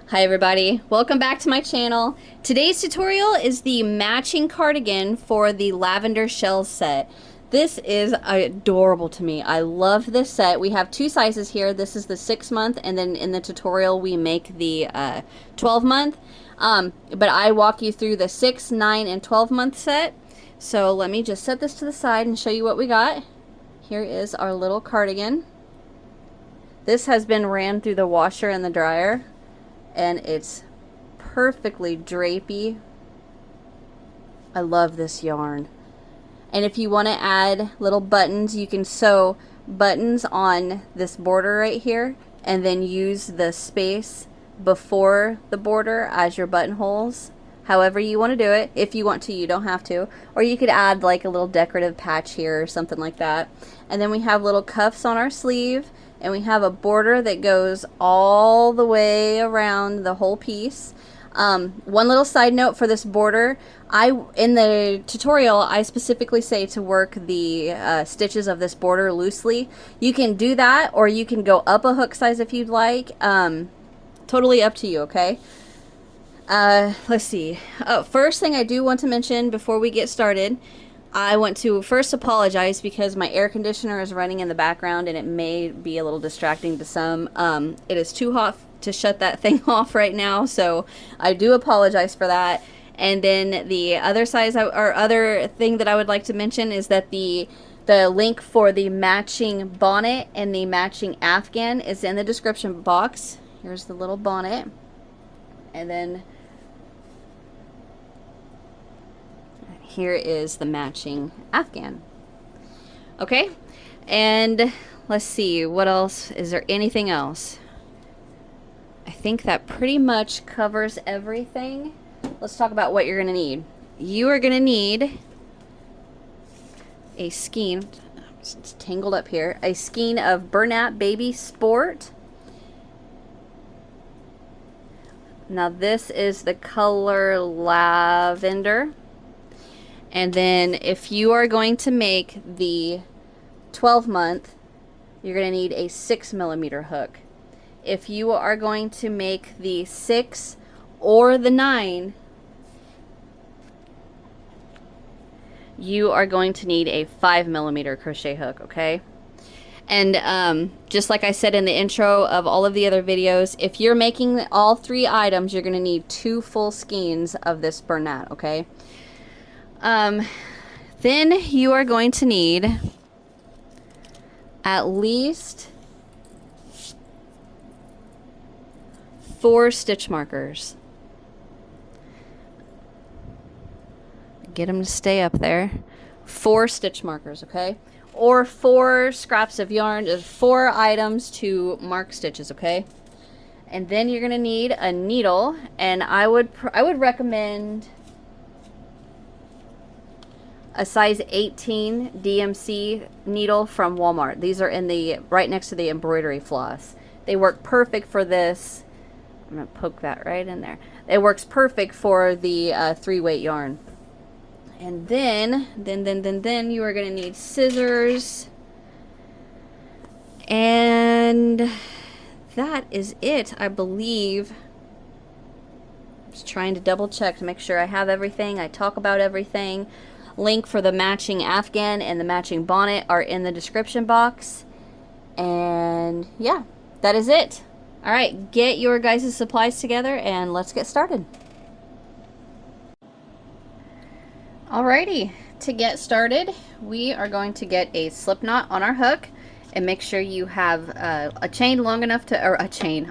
Hi everybody, welcome back to my channel. Today's tutorial is the matching cardigan for the lavender shells set. This is adorable to me. I love this set. We have two sizes here. This is the 6-month, and then in the tutorial we make the 12-month. But I walk you through the 6, 9, and 12-month set. So let me just set this to the side and show you what we got. Here is our little cardigan. This has been ran through the washer and the dryer, and it's perfectly drapey. I love this yarn. And if you want to add little buttons, you can sew buttons on this border right here and then use the space before the border as your buttonholes. However you want to do it. If you want to, you don't have to. Or you could add like a little decorative patch here or something like that. And then we have little cuffs on our sleeve, and we have a border that goes all the way around the whole piece. One little side note for this border, in the tutorial I specifically say to work the stitches of this border loosely. You can do that, or you can go up a hook size if you'd like. Totally up to you, okay? Let's see. Oh, first thing I do want to mention before we get started, I want to first apologize because my air conditioner is running in the background and it may be a little distracting to some. It is too hot to shut that thing off right now, so I do apologize for that. And then the other other thing that I would like to mention is that the link for the matching bonnet and the matching afghan is in the description box. Here's the little bonnet, and then here is the matching afghan. Okay, and let's see, what else? Is there anything else? I think that pretty much covers everything. Let's talk about what you're going to need. You are going to need a skein. It's tangled up here. A skein of Bonnett Baby Sport. Now this is the color Lavender. And then if you are going to make the 12-month, you're going to need a 6mm hook. If you are going to make the 6 or the 9, you are going to need a 5mm crochet hook, okay? And just like I said in the intro of all of the other videos, if you're making all 3 items, you're going to need 2 full skeins of this Bonnett, okay? Then you are going to need at least 4 stitch markers. Get them to stay up there. 4 stitch markers, okay? Or 4 scraps of yarn, 4 items to mark stitches, okay? And then you're gonna need a needle, and I would recommend a size 18 DMC needle from Walmart. These are in the right next to the embroidery floss. They work perfect for this. I'm gonna poke that right in there. It works perfect for the 3-weight yarn. And then you are gonna need scissors, and that is it, I believe. Just trying to double check to make sure I have everything. I talk about everything. Link for the matching afghan and the matching bonnet are in the description box. And yeah, that is it. All right, get your guys' supplies together and let's get started. Alrighty, to get started, we are going to get a slip knot on our hook, and make sure you have a chain long enough to, or a tail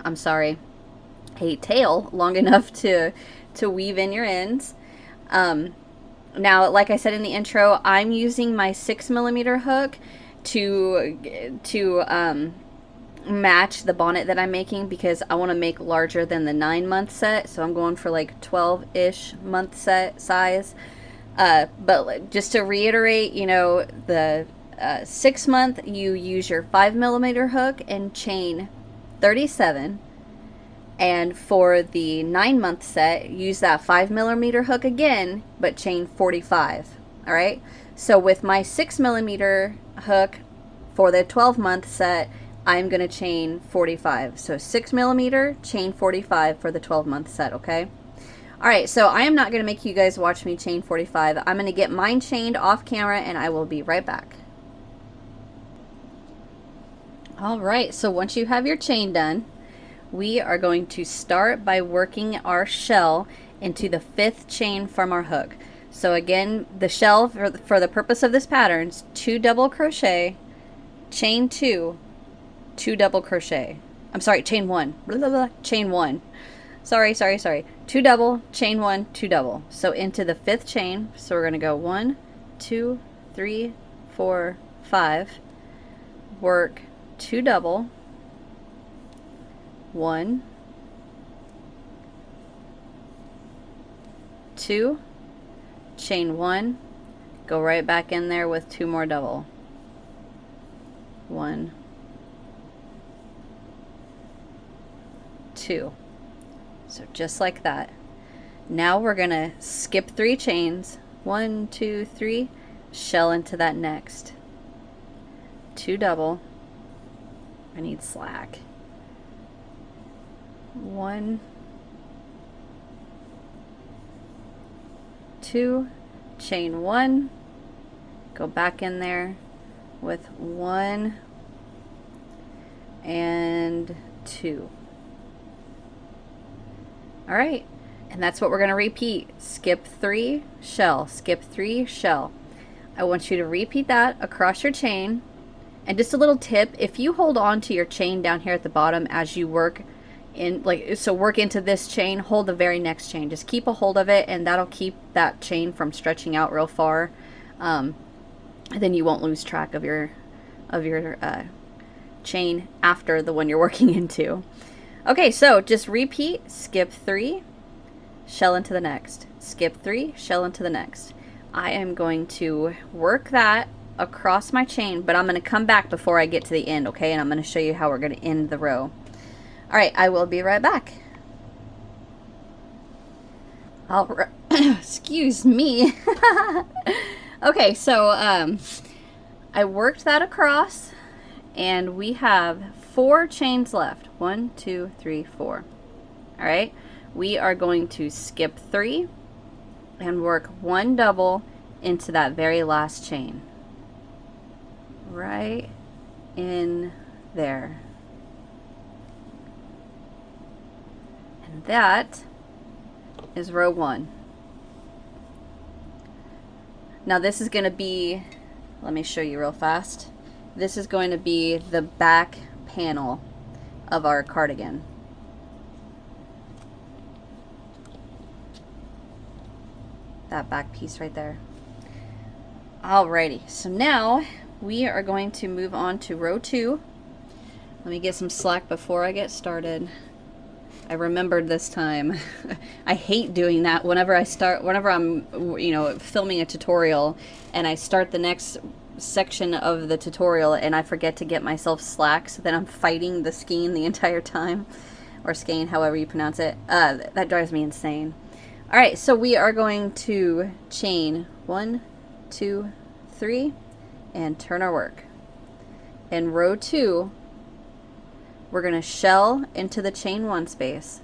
long enough to weave in your ends. Now, like I said in the intro, I'm using my 6mm hook to match the bonnet that I'm making, because I want to make larger than the 9-month set, so I'm going for like 12-ish month set size. But just to reiterate, you know, the 6-month, you use your 5mm hook and chain 37. And for the 9-month set, use that 5mm hook again, but chain 45. Alright? So with my 6mm hook for the 12-month set, I'm going to chain 45. So 6mm, chain 45 for the 12-month set, okay? All right, so I am not going to make you guys watch me chain 45. I'm going to get mine chained off camera and I will be right back. All right, so once you have your chain done, we are going to start by working our shell into the 5th chain from our hook. So again, the shell for the purpose of this pattern is 2 double crochet, chain 2, 2 double crochet. I'm sorry, chain 1. Blah, blah, blah, chain 1. Sorry. 2 double, chain 1, 2 double. So into the 5th chain. So we're going to go 1, 2, 3, 4, 5. Work 2 double, 1, 2, chain 1, go right back in there with 2 more double. 1, 2. So just like that. Now we're gonna skip 3 chains. 1, 2, 3, shell into that next. 2 double. I need slack. 1, 2, chain 1, go back in there with 1 and 2. All right, and that's what we're going to repeat. Skip 3, shell, skip 3, shell. I want you to repeat that across your chain. And just a little tip, if you hold on to your chain down here at the bottom as you work in, work into this chain, hold the very next chain. Just keep a hold of it, and that'll keep that chain from stretching out real far. Then you won't lose track of your chain after the one you're working into. Okay, so just repeat, skip 3, shell into the next, skip 3, shell into the next. I am going to work that across my chain, but I'm going to come back before I get to the end, okay? And I'm going to show you how we're going to end the row. All right, I will be right back. Excuse me. Okay, so I worked that across, and we have 4 chains left. 1, 2, 3, 4. All right, we are going to skip 3 and work 1 double into that very last chain. Right in there. And that is row 1. Now this is going to be, let me show you real fast. This is going to be the back panel of our cardigan. That back piece right there. Alrighty, so now we are going to move on to row 2. Let me get some slack before I get started. I remembered this time. I hate doing that whenever I'm, filming a tutorial and I start the next section of the tutorial and I forget to get myself slack, so then I'm fighting the skein the entire time, or skein, however you pronounce it. That drives me insane. All right, so we are going to chain 1, 2, 3, and turn our work. In row 2, we're going to shell into the chain 1 space.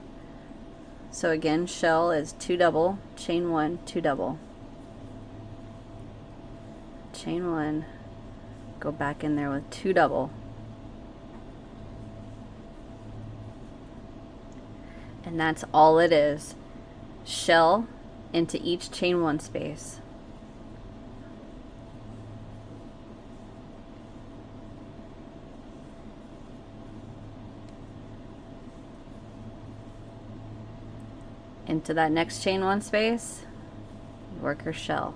So again, shell is 2 double, chain 1, 2 double. Chain 1, go back in there with 2 double. And that's all it is. Shell into each chain 1 space. Into that next chain 1 space, work your shell.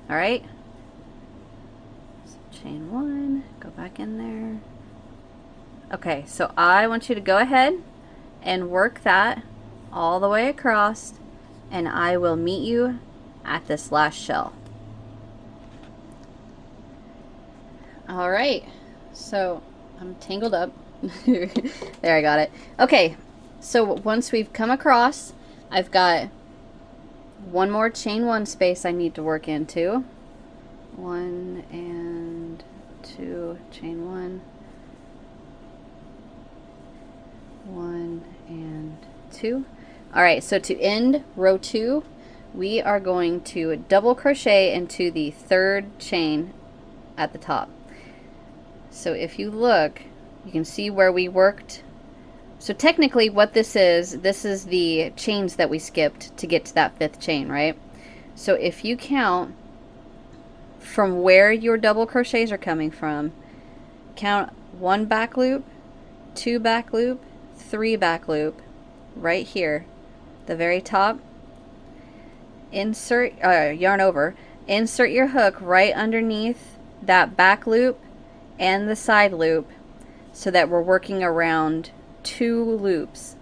All right, so chain 1, go back in there. Okay, so I want you to go ahead and work that all the way across, and I will meet you at this last shell. All right, so I'm tangled up. There, I got it. Okay, so once we've come across, I've got 1 more chain 1 space I need to work into. 1 and 2, chain 1, 2. All right, so to end row 2, we are going to double crochet into the 3rd chain at the top. So if you look, you can see where we worked. So technically what this is the chains that we skipped to get to that 5th chain, right? So if you count from where your double crochets are coming from, count 1 back loop, 2 back loop, 3 back loop, right here, the very top. Insert yarn over, insert your hook right underneath that back loop and the side loop, so that we're working around 2 loops.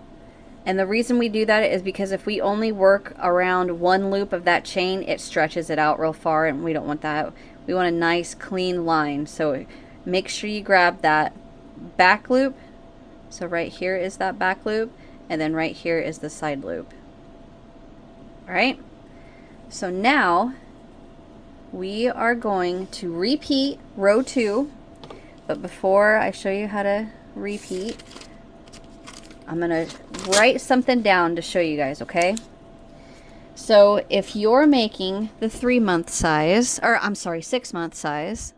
And the reason we do that is because if we only work around 1 loop of that chain, it stretches it out real far, and we don't want that. We want a nice clean line. So make sure you grab that back loop. So right here is that back loop, and then right here is the side loop. All right, so now we are going to repeat row 2, but before I show you how to repeat, I'm gonna write something down to show you guys, okay? So if you're making the 3-month size, or I'm sorry, 6-month size,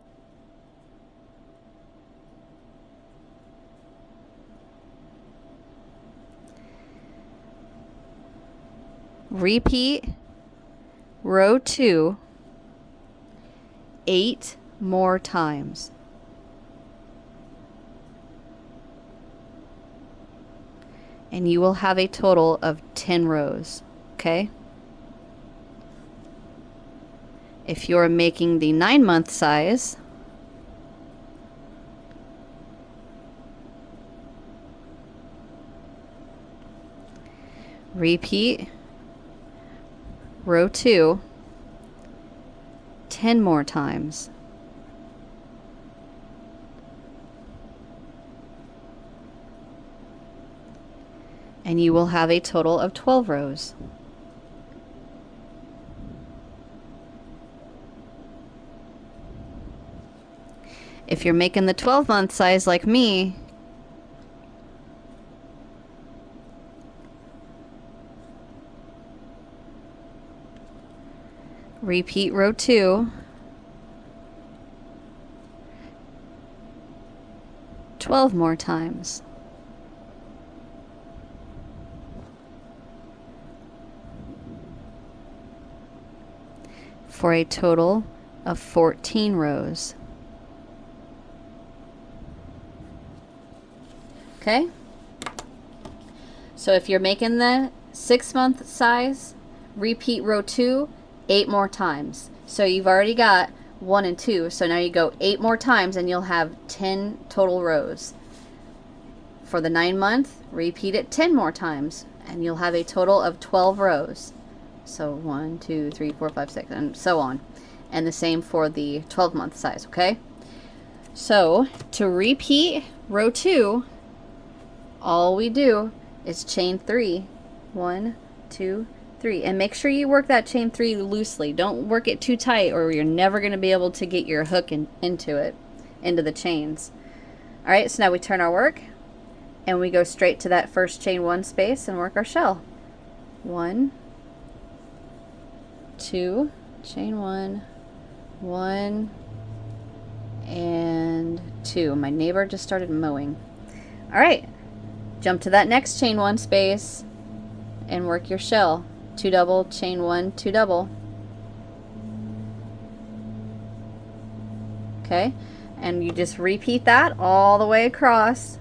repeat row 2 8 more times. And you will have a total of 10 rows, okay? If you're making the 9-month size, repeat row 2 10 more times. And you will have a total of 12 rows. If you're making the 12-month size like me, repeat row 2 12 more times. For a total of 14 rows. Okay? So if you're making the 6-month size, repeat row 2 8 more times. So you've already got 1 and 2, so now you go 8 more times and you'll have 10 total rows. For the 9-month, repeat it 10 more times and you'll have a total of 12 rows. So 1, 2, 3, 4, 5, 6, and so on. And the same for the 12-month size, okay? So to repeat row 2, all we do is chain 3. 1, 2, 3. And make sure you work that chain 3 loosely. Don't work it too tight or you're never going to be able to get your hook into the chains. All right, so now we turn our work and we go straight to that first chain 1 space and work our shell. 1, 2, chain 1, 1, and 2. My neighbor just started mowing. All right, jump to that next chain 1 space and work your shell. 2 double, chain 1, 2 double. Okay, and you just repeat that all the way across.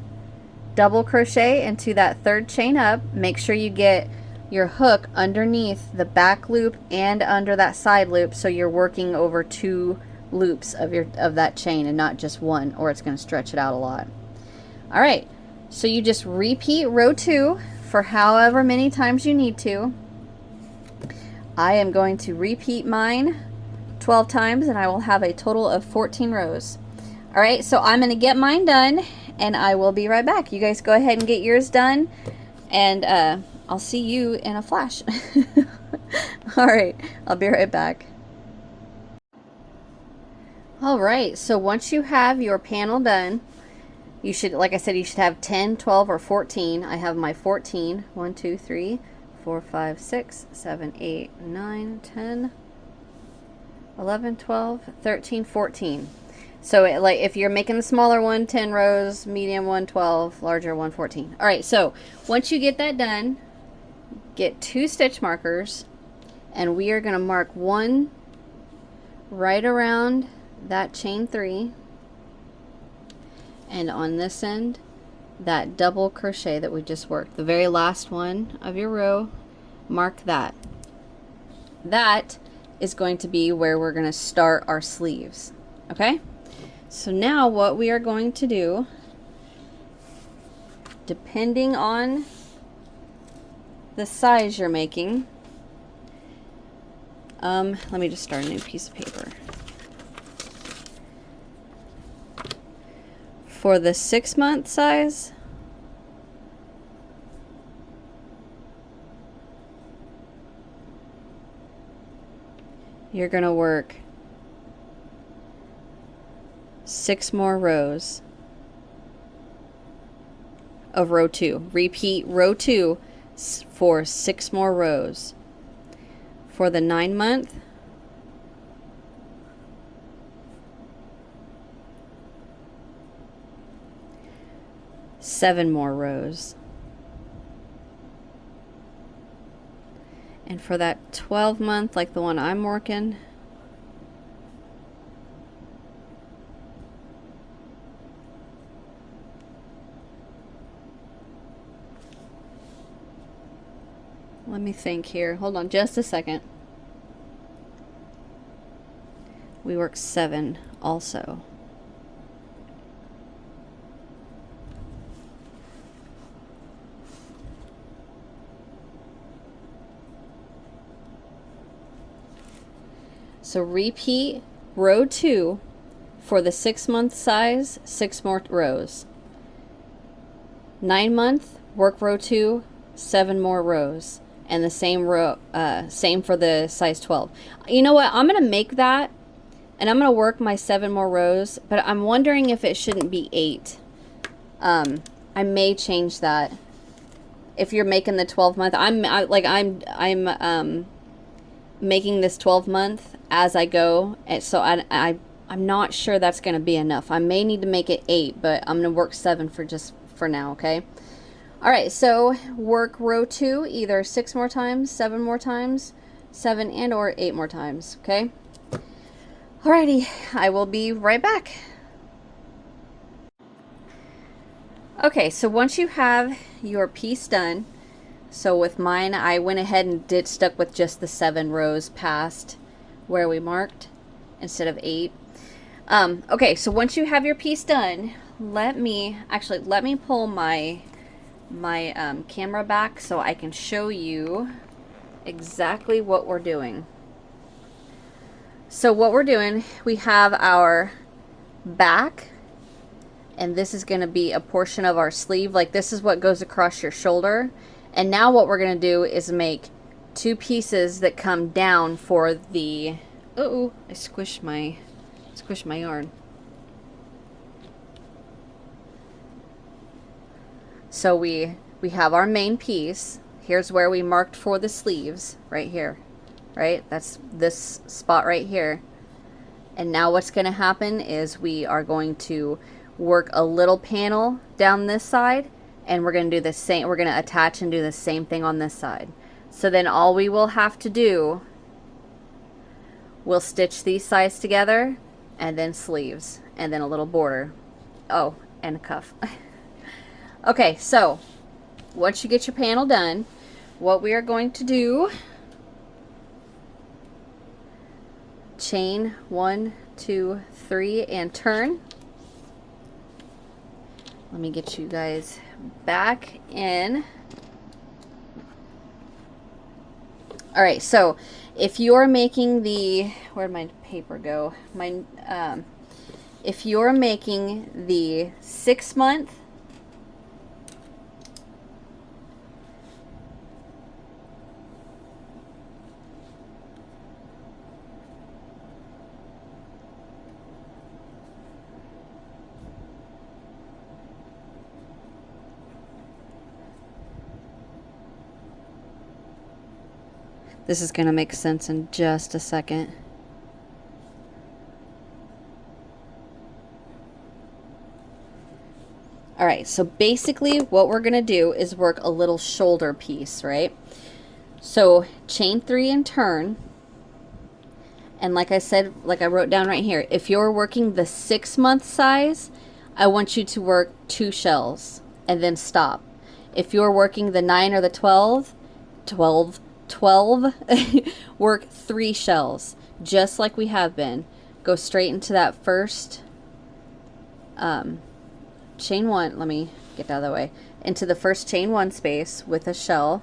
Double crochet into that 3rd chain up. Make sure you get your hook underneath the back loop and under that side loop, so you're working over 2 loops of that chain and not just 1, or it's going to stretch it out a lot. All right, so you just repeat row 2 for however many times you need to. I am going to repeat mine 12 times and I will have a total of 14 rows. All right, so I'm going to get mine done and I will be right back. You guys go ahead and get yours done, and I'll see you in a flash. All right, I'll be right back. All right, so once you have your panel done, You should, like I said, you should have 10, 12, or 14. I have my 14. 1, 2, 3, 4, 5, 6, 7, 8, 9, 10, 11, 12, 13, 14. So like if you're making the smaller one, 10 rows, medium one, 12, larger one, 14. All right, so once you get that done, get 2 stitch markers, and we are going to mark one right around that chain 3, and on this end that double crochet that we just worked, the very last one of your row, mark that. That is going to be where we're going to start our sleeves. Okay, so now what we are going to do, depending on the size you're making, let me just start a new piece of paper. For the 6-month size, you're going to work 6 more rows of row 2. Repeat row 2 for 6 more rows. For the 9-month, seven more rows. And for that 12-month, like the one I'm working, let me think here. Hold on just a second. We work 7 also. So repeat row 2 for the 6-month size, 6 more rows. 9-month, work row 2, 7 more rows. And the same row, same for the size 12. You know what? I'm going to make that, and I'm going to work my 7 more rows, but I'm wondering if it shouldn't be 8. I may change that. If you're making the 12-month, I'm making this 12-month as I go, and so I'm not sure that's going to be enough. I may need to make it 8, but I'm going to work 7 for now, okay? All right, so work row 2 either 6 more times, 7 more times, 7 and or 8 more times, okay? Alrighty, I will be right back. Okay, so once you have your piece done, so with mine, I went ahead and stuck with just the 7 rows past where we marked instead of 8. Okay, so once you have your piece done, let me pull my camera back so I can show you exactly what we're doing. So what we're doing, we have our back, and this is going to be a portion of our sleeve. Like this is what goes across your shoulder. And now what we're going to do is make 2 pieces that come down for the, uh-oh, I squished my yarn. So we have our main piece. Here's where we marked for the sleeves, right here, right? That's this spot right here. And now what's going to happen is we are going to work a little panel down this side, and we're going to do the same. We're going to attach and do the same thing on this side. So then all we will have to do, we'll stitch these sides together, and then sleeves, and then a little border. Oh, and a cuff. Okay, so once you get your panel done, what we are going to do, chain 1, 2, 3, and turn. Let me get you guys back in. All right, so if you're making the, where'd my paper go? If you're making the 6-month, This is going to make sense in just a second. All right, so basically what we're going to do is work a little shoulder piece, right? So chain 3 and turn. And like I said, like I wrote down right here, if you're working the 6-month size, I want you to work 2 shells and then stop. If you're working the 9 or the 12, work 3 shells, just like we have been. Go straight into that first chain 1. Let me get out of the way. Into the first chain 1 space with a shell.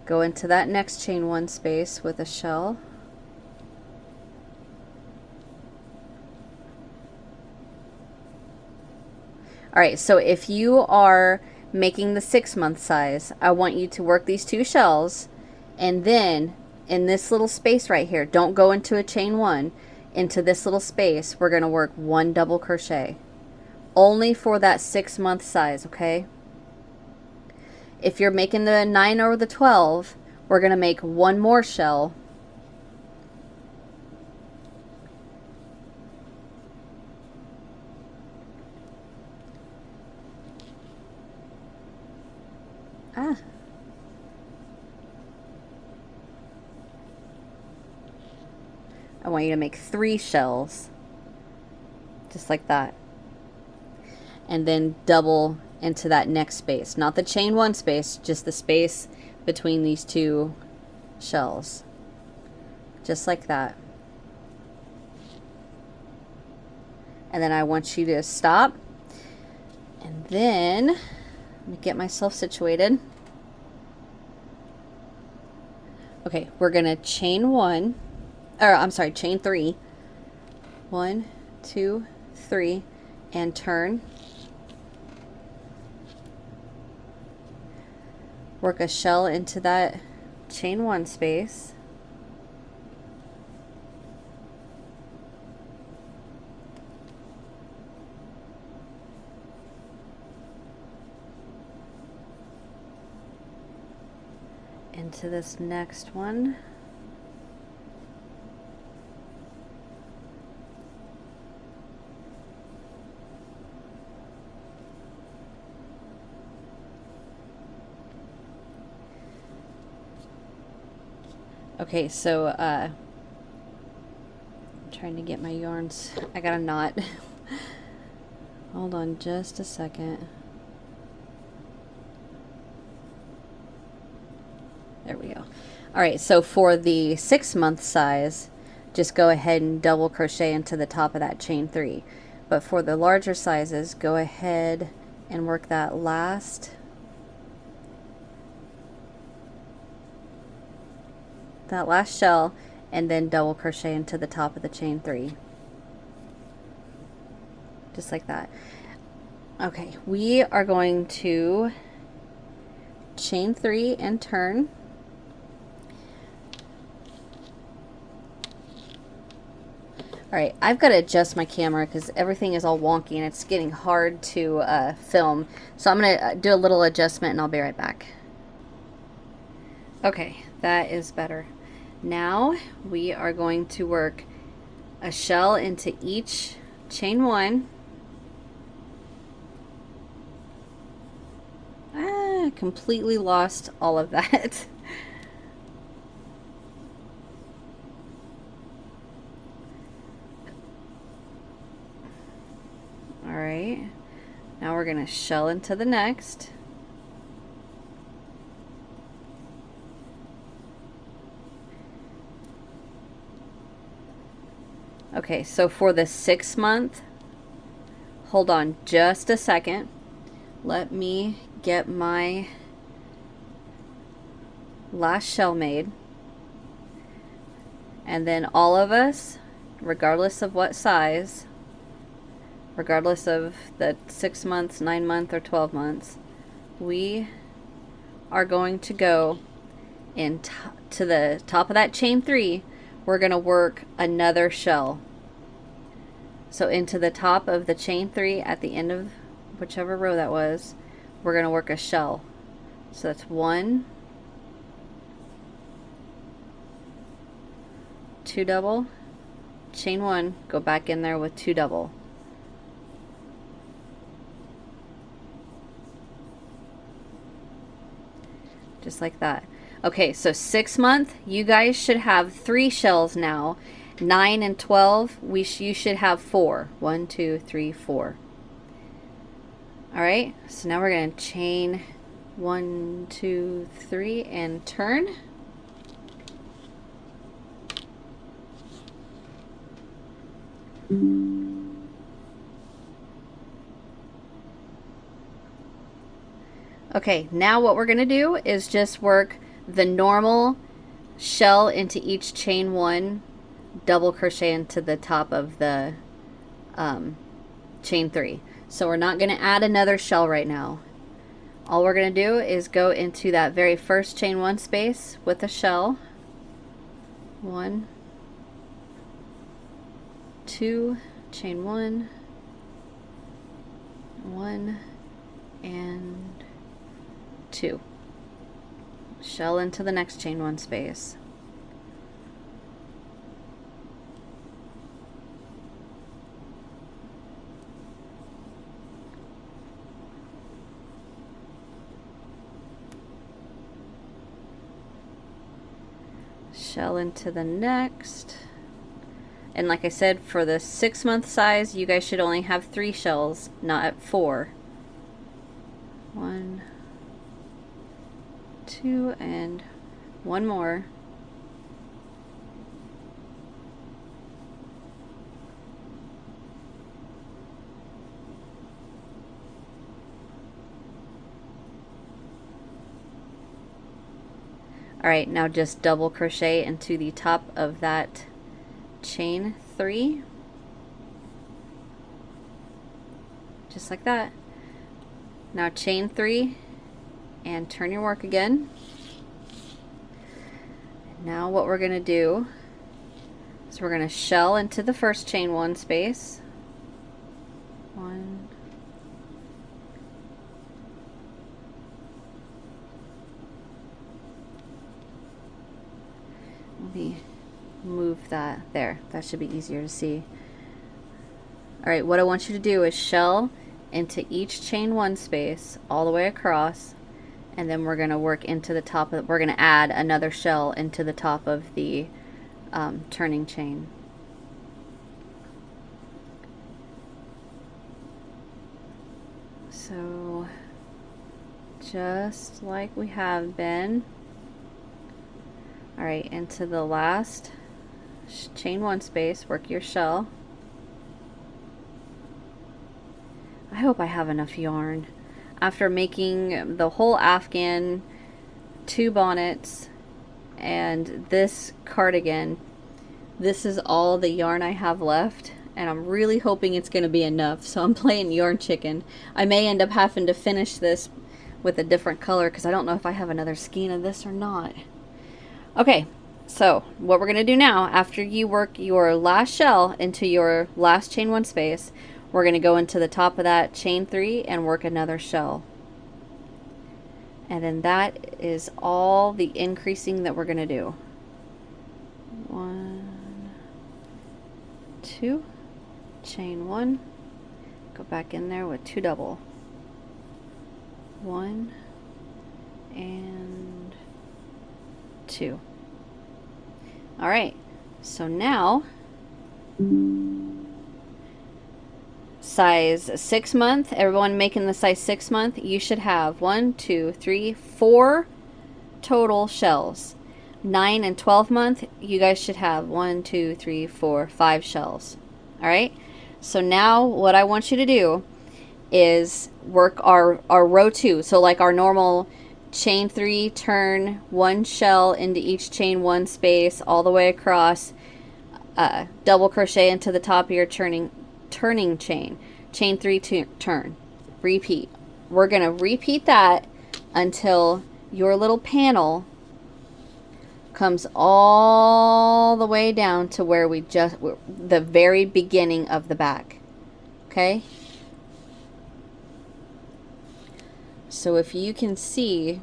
Go into that next chain 1 space with a shell. All right, so if you are making the 6-month size, I want you to work these 2 shells, and then in this little space right here, don't go into a chain 1, into this little space, we're going to work 1 double crochet. Only for that 6-month size, okay? If you're making the 9 or the 12, we're going to make 1 more shell. I want you to make 3 shells, just like that. And then double into that next space, not the chain 1 space, just the space between these 2 shells, just like that. And then I want you to stop, and then let me get myself situated. Okay, we're gonna chain 1, or I'm sorry, chain 3. 1, 2, 3, and turn. Work a shell into that chain 1 space. Into this next one. Okay, so I'm trying to get my yarns. I got a knot. Hold on just a second. There we go. All right, so for the 6-month size, just go ahead and double crochet into the top of that chain 3. But for the larger sizes, go ahead and work that last shell, and then double crochet into the top of the chain 3, just like that. Okay, we are going to chain 3 and turn. All right, I've got to adjust my camera because everything is all wonky and it's getting hard to film, so I'm going to do a little adjustment and I'll be right back. Okay, that is better. Now we are going to work a shell into each chain 1. I completely lost all of that. All right, now we're going to shell into the next. Okay, so for the 6-month, hold on just a second. Let me get my last shell made. And then all of us, regardless of what size, regardless of the 6 months, 9 month, or 12 months, we are going to go to the top of that chain 3. We're going to work another shell. So into the top of the chain 3 at the end of whichever row that was, we're going to work a shell. So that's 1, 2 double, chain 1, go back in there with 2 double. Just like that. Okay, so 6 month, you guys should have 3 shells now. 9 and 12, you should have 4. 1, 2, 3, 4. All right, so now we're going to chain 1, 2, 3 and turn. Okay, now what we're going to do is just work the normal shell into each chain 1, double crochet into the top of the chain 3. So we're not going to add another shell right now. All we're going to do is go into that very first chain 1 space with a shell. 1, 2, chain 1, 1, and 2. Shell into the next chain 1 space. Shell into the next. And like I said, for the 6 month size, you guys should only have 3 shells, not 4. 1, 2, and 1 more. All right, now just double crochet into the top of that chain 3, just like that. Now chain 3 and turn your work again. Now what we're going to do is we're going to shell into the first chain 1 space. 1, let me move that there. That should be easier to see. All right, what I want you to do is shell into each chain 1 space all the way across, and then we're going to work into the top of, we're going to add another shell into the top of the turning chain. So just like we have been. All right, into the last chain 1 space, work your shell. I hope I have enough yarn. After making the whole afghan, 2 bonnets, and this cardigan, this is all the yarn I have left, and I'm really hoping it's going to be enough, so I'm playing yarn chicken. I may end up having to finish this with a different color because I don't know if I have another skein of this or not. Okay, so what we're going to do now, after you work your last shell into your last chain 1 space, we're going to go into the top of that chain 3 and work another shell. And then that is all the increasing that we're going to do. 1, 2, chain 1, go back in there with 2 double. 1 and 2. All right, so now size 6 month, everyone making the size 6 month, you should have 1, 2, 3, 4 total shells. 9 and 12 month, you guys should have 1, 2, 3, 4, 5 shells. All right, so now what I want you to do is work our row 2. So like our normal chain 3, turn 1 shell into each chain 1 space all the way across, double crochet into the top of your turning chain, chain 3, turn, repeat. We're going to repeat that until your little panel comes all the way down to where we just, the very beginning of the back. Okay? So if you can see,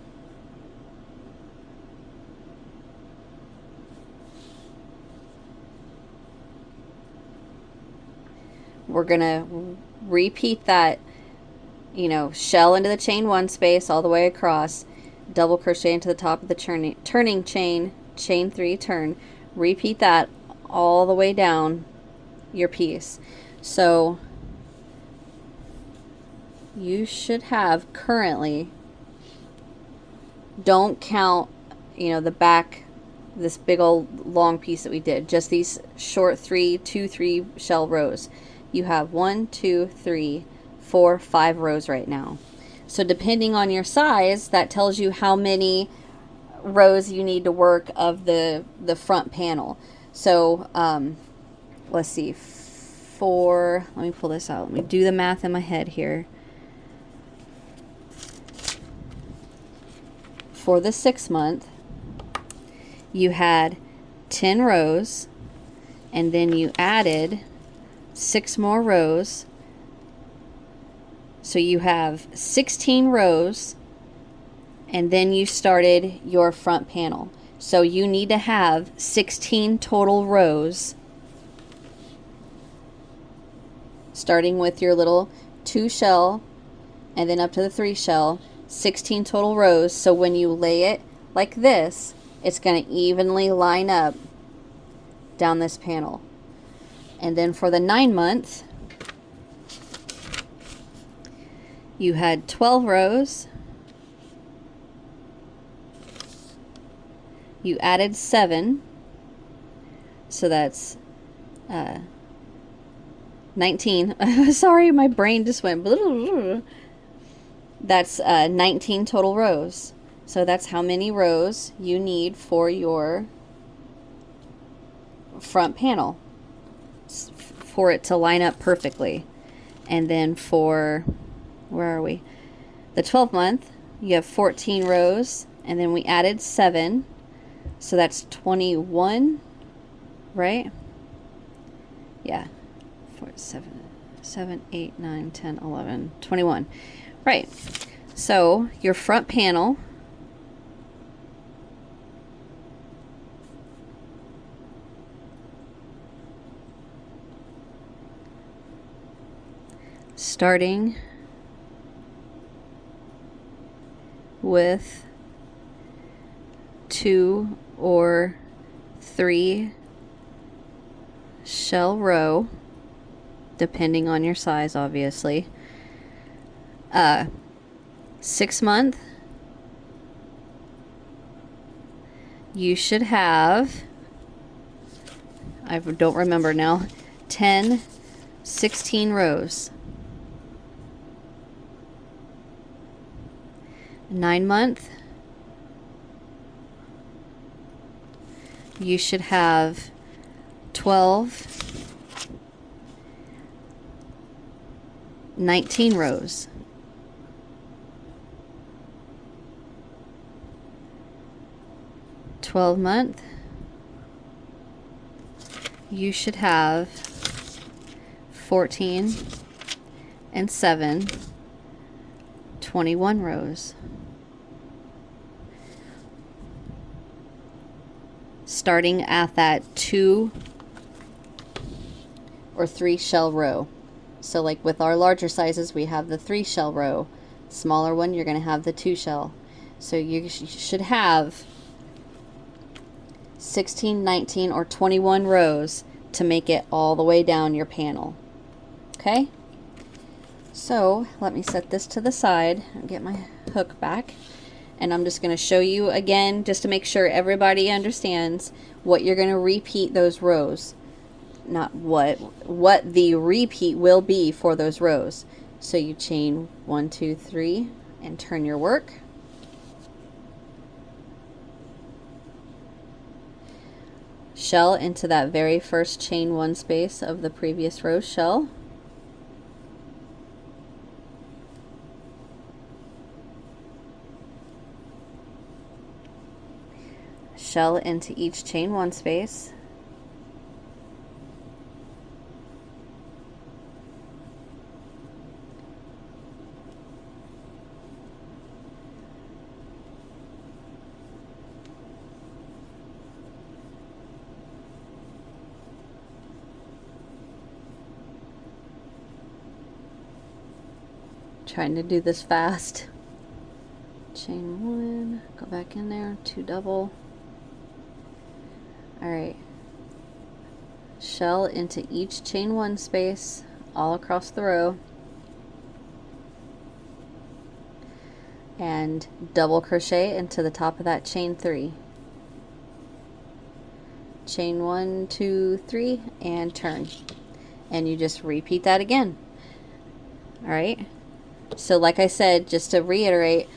we're gonna repeat that, you know, shell into the chain 1 space all the way across, double crochet into the top of the turning chain, chain 3, turn, repeat that all the way down your piece. So you should have currently, don't count, you know, the back, this big old long piece that we did, just these short 3 shell rows. You have 1, 2, 3, 4, 5 rows right now. So depending on your size, that tells you how many rows you need to work of the front panel. So let's see, let me pull this out, let me do the math in my head here. For the 6 month, you had 10 rows, and then you added 6 more rows. So you have 16 rows, and then you started your front panel. So you need to have 16 total rows, starting with your little 2 shell and then up to the 3 shell, 16 total rows. So when you lay it like this, it's going to evenly line up down this panel. And then for the 9 month, you had 12 rows. You added 7, so that's 19. Sorry, my brain just went blah, blah, blah. That's 19 total rows. So that's how many rows you need for your front panel for it to line up perfectly. And then for, where are we? The 12 month, you have 14 rows, and then we added 7. So that's 21, right? Yeah. 4, 7, 8, 9, 10, 11, 21. Right. So your front panel, starting with 2 or 3 shell row, depending on your size, obviously. 6 month, you should have, I don't remember now, 10, 16 rows. 9 month, you should have 12, 19 rows. 12 month, you should have 14 and 7, 21 rows. Starting at that 2 or 3 shell row. So like with our larger sizes, we have the 3 shell row. Smaller one, you're going to have the 2 shell. So you should have 16, 19, or 21 rows to make it all the way down your panel. Okay? So let me set this to the side and get my hook back. And I'm just going to show you again, just to make sure everybody understands what you're going to repeat those rows. Not what the repeat will be for those rows. So you chain 1, 2, 3 and turn your work. Shell into that very first chain 1 space of the previous row shell. Shell into each chain 1 space. trying to do this fast. Chain 1, go back in there, 2 double. Alright, shell into each chain 1 space all across the row, and double crochet into the top of that chain 3. Chain 1, 2, 3, and turn, and you just repeat that again. Alright, so like I said, just to reiterate,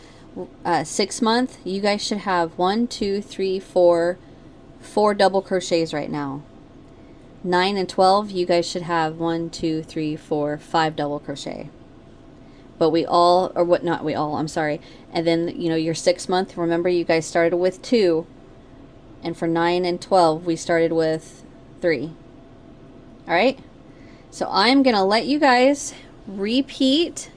6 month, you guys should have 1, 2, 3, 4 double crochets right now. 9 and 12, you guys should have 1, 2, 3, 4, 5 double crochet. But we all, or what, not we all, I'm sorry. And then, you know, your 6 month, remember you guys started with 2. And for 9 and 12, we started with 3. Alright? So I'm going to let you guys repeat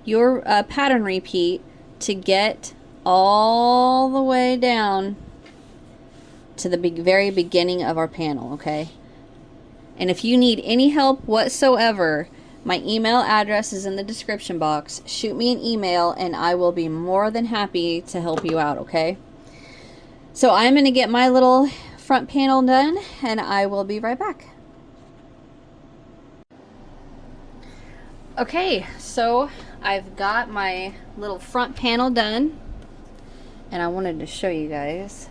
your pattern repeat to get all the way down to the very beginning of our panel, okay? And if you need any help whatsoever, my email address is in the description box. Shoot me an email and I will be more than happy to help you out, okay? So I'm going to get my little front panel done and I will be right back. Okay, so I've got my little front panel done and I wanted to show you guys.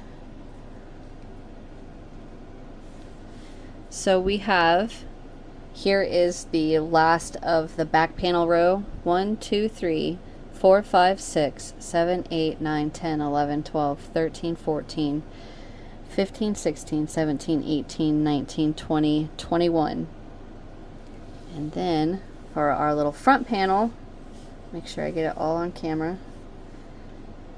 So we have, here is the last of the back panel row. 1, 2, 3, 4, 5, 6, 7, 8, 9, 10, 11, 12, 13, 14, 15, 16, 17, 18, 19, 20, 21. And then for our little front panel, make sure I get it all on camera.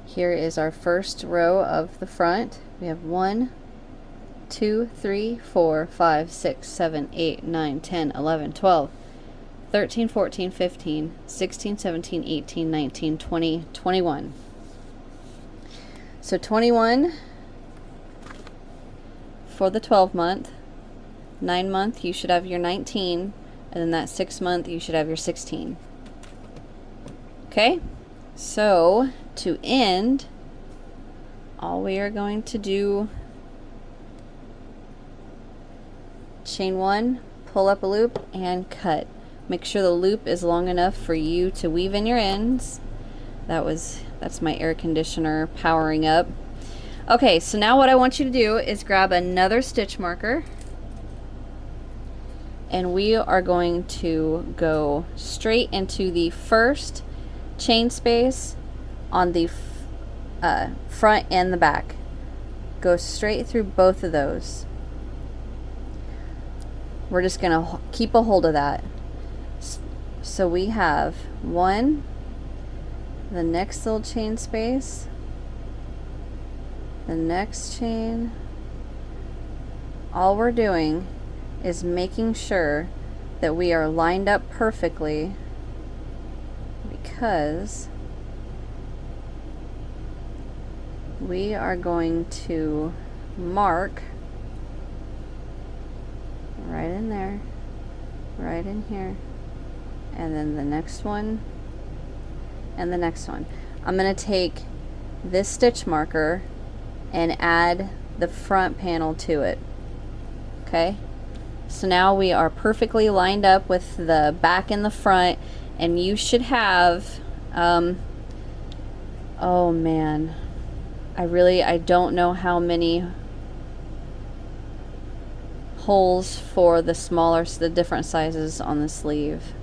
Here is our first row of the front. We have 1, 2, 3, 4, 5, 6, 7, 8, 9, 10, 11, 12, 13, 14, 15, 16, 17, 18, 19, 20, 21. So 21 for the 12 month, 9 month you should have your 19, and then that 6 month you should have your 16. Okay, so to end, all we are going to do, chain 1, pull up a loop and cut. Make sure the loop is long enough for you to weave in your ends. That's my air conditioner powering up. Okay, so now what I want you to do is grab another stitch marker and we are going to go straight into the first chain space on the front and the back. Go straight through both of those. We're just gonna keep a hold of that. So we have 1, the next little chain space, the next chain. All we're doing is making sure that we are lined up perfectly, because we are going to mark right in there, right in here, and then the next one and the next one. I'm going to take this stitch marker and add the front panel to it. Okay, so now we are perfectly lined up with the back and the front, and you should have oh man, I don't know how many holes for the different sizes on the sleeve.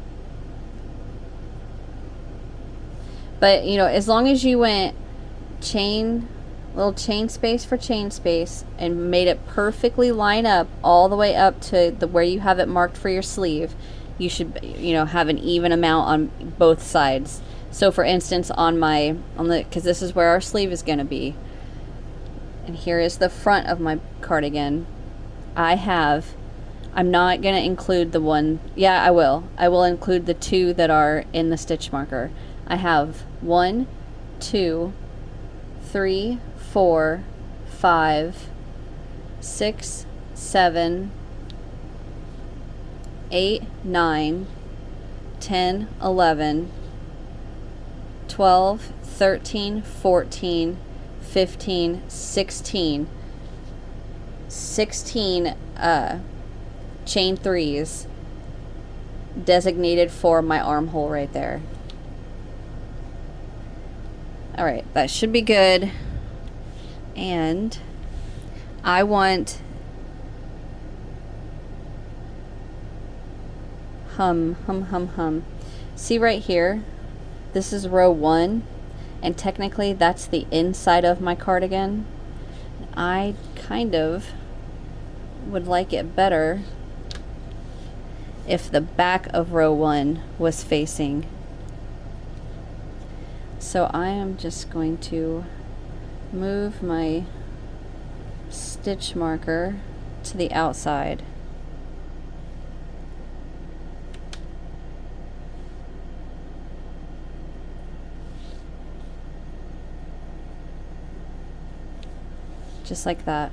But you know, as long as you went little chain space for chain space and made it perfectly line up all the way up to where you have it marked for your sleeve, you should, you know, have an even amount on both sides. So for instance, because this is where our sleeve is going to be, and here is the front of my cardigan. I'm not going to include the one, I will include the 2 that are in the stitch marker. I have 1, 2, 3, 4, 5, 6, 7, 8, 9, 10, 11, 12, 13, 14, 15, 16. 16 chain threes designated for my armhole right there. All right, that should be good. And I want hum. See right here, this is row 1, and technically that's the inside of my cardigan. I kind of would like it better if the back of row 1 was facing. So I am just going to move my stitch marker to the outside. Just like that.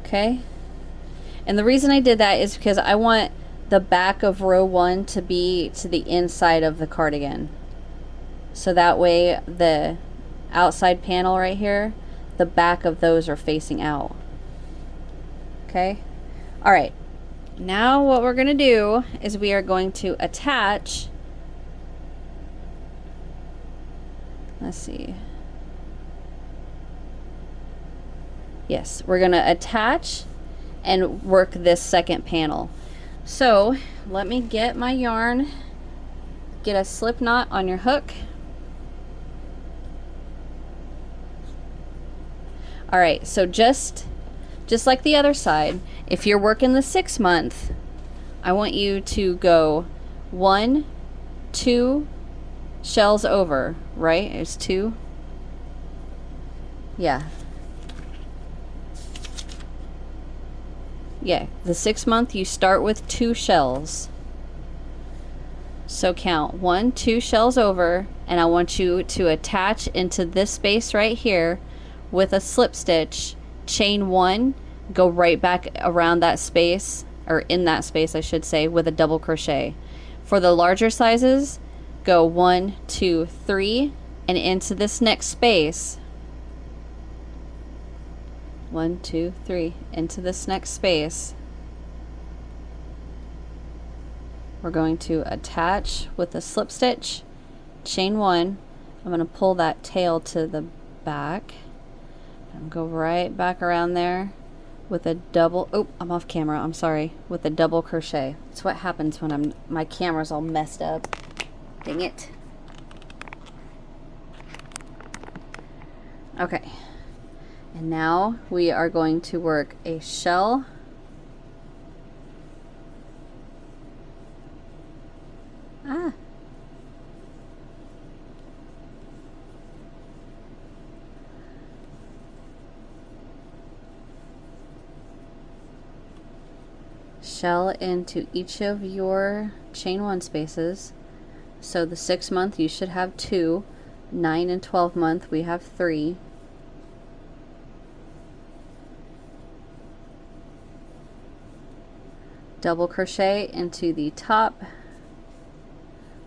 Okay? And the reason I did that is because I want the back of row 1 to be to the inside of the cardigan. So that way the outside panel right here, the back of those are facing out. Okay? All right. Now what we're going to do is we are going to attach, let's see. Yes, we're going to attach and work this second panel. So let me get my yarn, get a slip knot on your hook. All right, so just like the other side, if you're working the 6 month, I want you to go 1, 2 shells over, right? It's 2. Yeah. Yeah, the 6 month you start with 2 shells. So count 1, 2 shells over, and I want you to attach into this space right here with a slip stitch, chain 1, go right back around that space, or in that space I should say, with a double crochet. For the larger sizes, go 1, 2, 3, and into this next space, 1, 2, 3, into this next space, we're going to attach with a slip stitch, chain 1. I'm going to pull that tail to the back and go right back around there with a double, oh, I'm off camera, I'm sorry, with a double crochet. That's what happens when my camera's all messed up. Dang it. Okay. And now we are going to work a shell, shell into each of your chain 1 spaces. So the 6 month you should have 2, 9 and 12 month we have 3. Double crochet into the top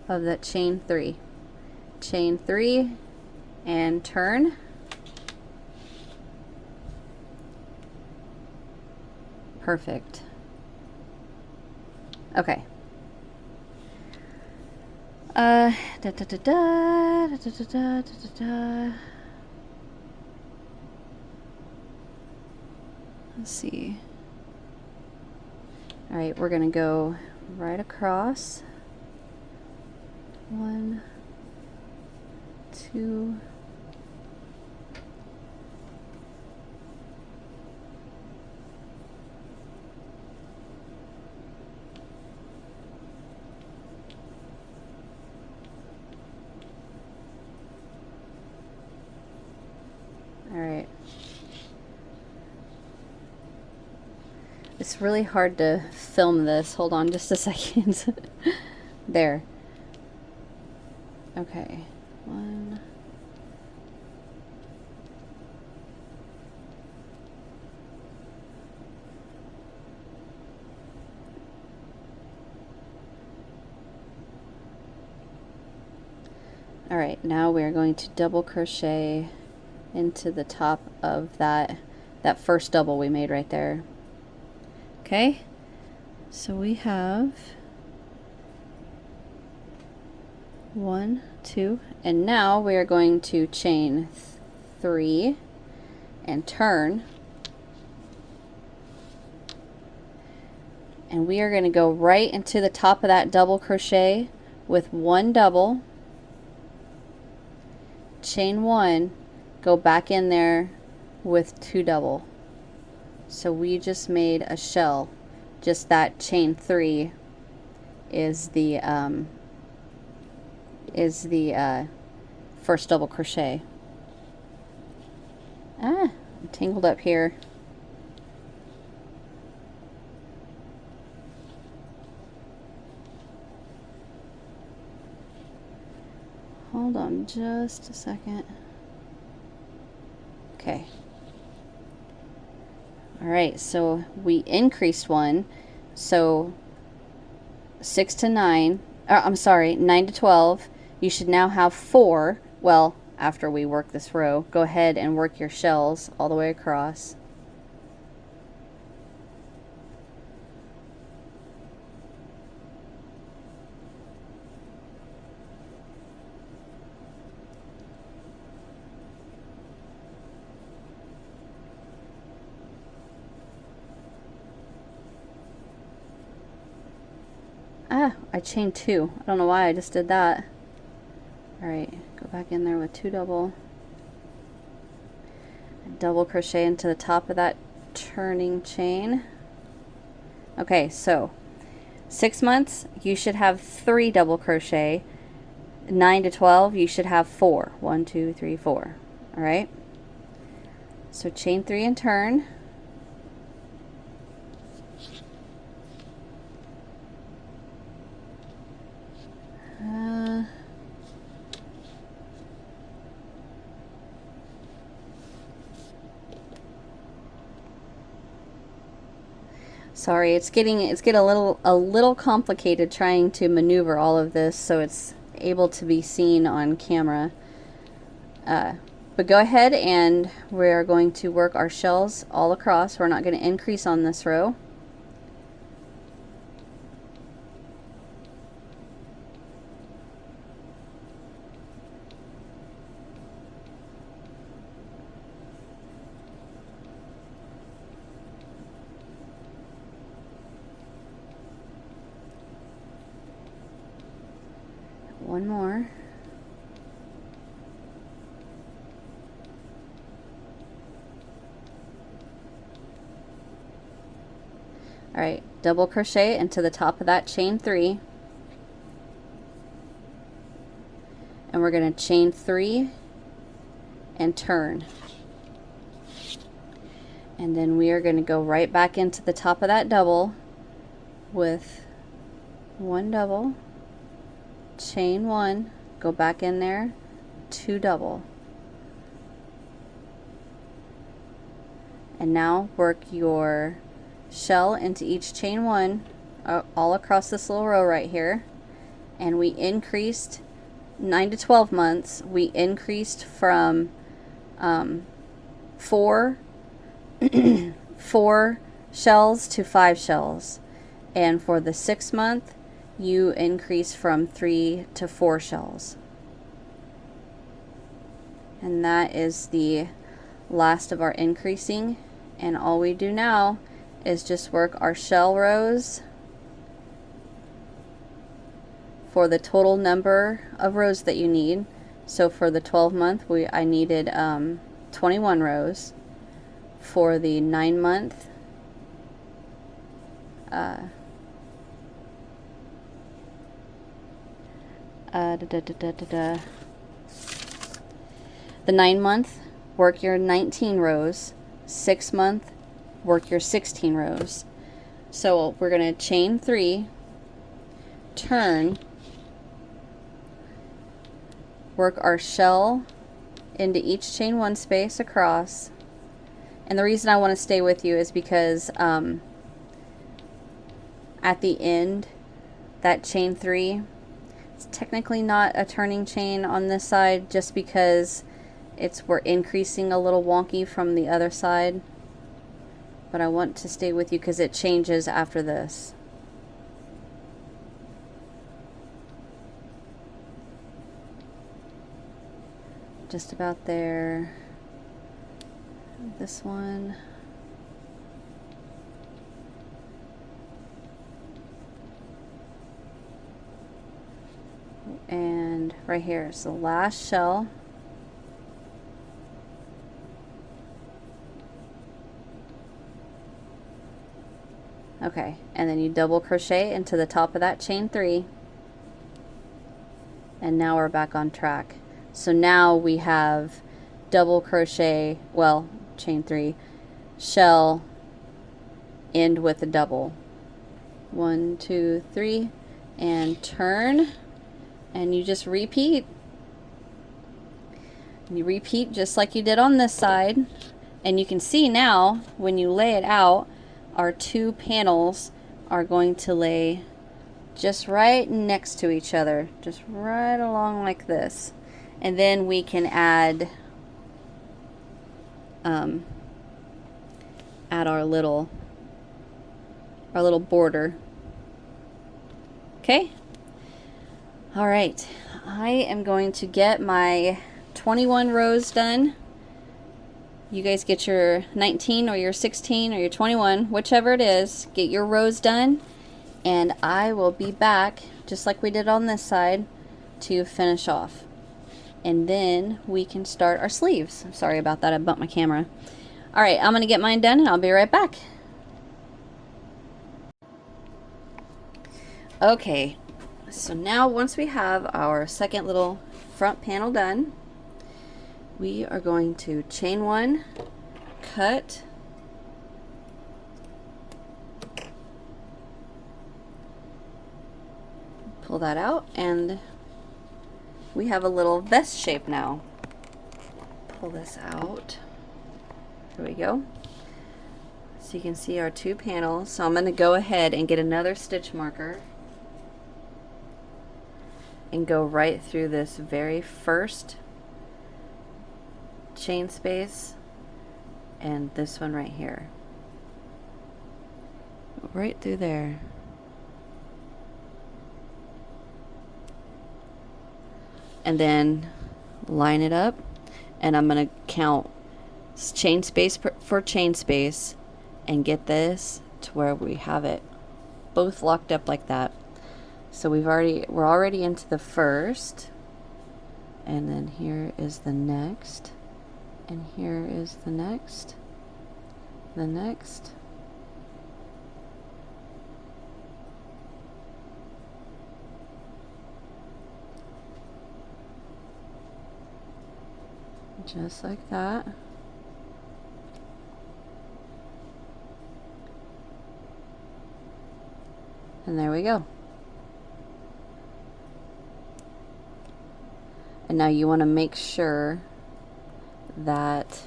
of that chain 3. Chain 3 and turn. Perfect. Okay. Let's see. All right, we're gonna go right across. 1, 2. All right. It's really hard to film this. Hold on just a second. There. Okay. 1. Alright, now we are going to double crochet into the top of that first double we made right there. Okay, so we have 1, 2, and now we are going to chain 3 and turn, and we are going to go right into the top of that double crochet with 1 double, chain 1, go back in there with 2 double. So we just made a shell. Just that chain 3 is the first double crochet. I'm tangled up here. Hold on just a second. Okay. Alright, so we increased 1. So 6 to 9, I'm sorry, 9 to 12. You should now have 4. Well, after we work this row, go ahead and work your shells all the way across. I chained 2. I don't know why I just did that. Alright, go back in there with 2 double. And double crochet into the top of that turning chain. Okay, so 6 months, you should have 3 double crochet. 9 to 12, you should have 4. 1, 2, 3, 4. Alright? So chain 3 and turn. Sorry, it's getting a little complicated trying to maneuver all of this so it's able to be seen on camera. But go ahead and we're going to work our shells all across. We're not going to increase on this row. One more. Alright, double crochet into the top of that chain 3. And we're going to chain 3 and turn. And then we are going to go right back into the top of that double with 1 double. Chain 1, go back in there, 2 double, and now work your shell into each chain 1 all across this little row right here. And we increased 9 to 12 months, we increased from 4 shells to 5 shells, and for the 6 month you increase from 3 to 4 shells. And that is the last of our increasing, and all we do now is just work our shell rows for the total number of rows that you need. So for the 12 month I needed 21 rows. For the 9 month the 9 month, work your 19 rows. 6 month, work your 16 rows. So we're going to chain 3, turn, work our shell into each chain 1 space across. And the reason I want to stay with you is because at the end, that chain 3, It's technically not a turning chain on this side just because we're increasing a little wonky from the other side. But I want to stay with you because it changes after this. Just about there. This one. And right here is the last shell. Okay, and then you double crochet into the top of that chain 3. And now we're back on track. So now we have double crochet, well, chain 3, shell, end with a double. 1, 2, 3, and turn. And you just repeat. You repeat just like you did on this side. And you can see now, when you lay it out, our 2 panels are going to lay just right next to each other, just right along like this. And then we can add our little border. Okay. All right, I am going to get my 21 rows done. You guys get your 19 or your 16 or your 21, whichever it is, get your rows done, and I will be back, just like we did on this side, to finish off. And then we can start our sleeves. I'm sorry about that, I bumped my camera. All right, I'm gonna get mine done and I'll be right back. Okay, so now once we have our second little front panel done, we are going to chain 1, cut, pull that out, and we have a little vest shape now. Pull this out. There we go. So you can see our 2 panels. So I'm going to go ahead and get another stitch marker and go right through this very first chain space and this one right here. Right through there. And then line it up, and I'm going to count chain space for chain space and get this to where we have it both locked up like that. So we're already into the first, and then here is the next, and here is the next, just like that. And there we go. And now you want to make sure that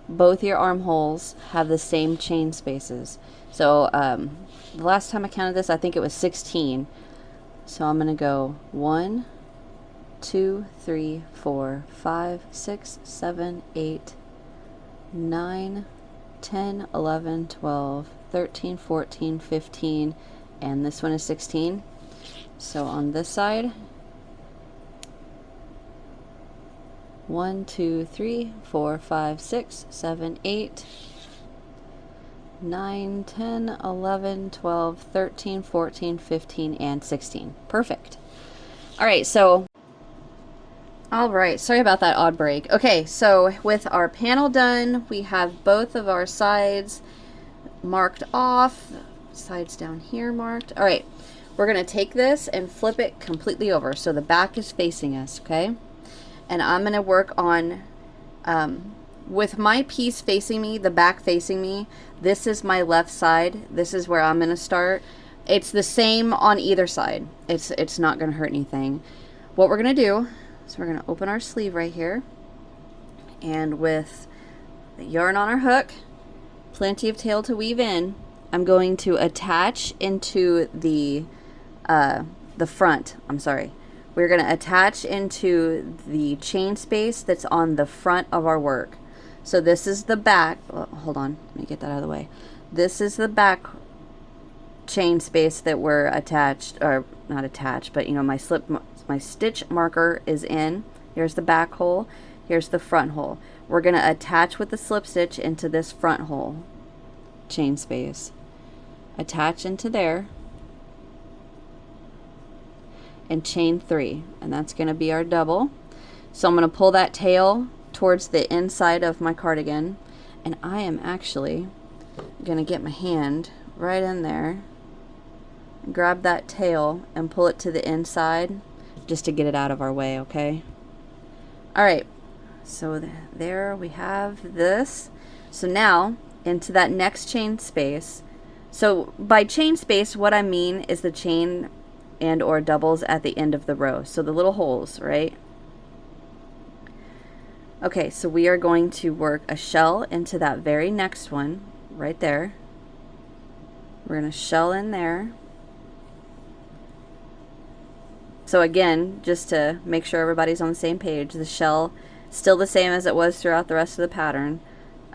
both your armholes have the same chain spaces. So the last time I counted this, I think it was 16. So I'm going to go 1, 2, 3, 4, 5, 6, 7, 8, 9, 10, 11, 12, 13, 14, 15, and this one is 16. So on this side, 1, 2, 3, 4, 5, 6, 7, 8, 9, 10, 11, 12, 13, 14, 15, and 16. Perfect. All right, so sorry about that odd break. Okay, so with our panel done, we have both of our sides marked off, sides down here marked. All right, we're gonna take this and flip it completely over so the back is facing us, okay? And I'm gonna work on, with my piece facing me, the back facing me, this is my left side. This is where I'm gonna start. It's the same on either side. It's not gonna hurt anything. What we're gonna do is we're gonna open our sleeve right here, and with the yarn on our hook, plenty of tail to weave in, I'm going to attach into the front, we're going to attach into the chain space that's on the front of our work. So this is the back. Oh, hold on, let me get that out of the way. This is the back chain space that we're attached, or not attached, but you know, my stitch marker is in. Here's the back hole, here's the front hole. We're going to attach with the slip stitch into this front hole chain space. Attach into there and chain 3, and that's going to be our double. So I'm going to pull that tail towards the inside of my cardigan, and I am actually going to get my hand right in there, grab that tail and pull it to the inside just to get it out of our way, okay? Alright, so there we have this. So now into that next chain space. So by chain space, what I mean is the chain and or doubles at the end of the row. So the little holes, right? Okay, so we are going to work a shell into that very next one right there. We're going to shell in there. So again, just to make sure everybody's on the same page, the shell still the same as it was throughout the rest of the pattern.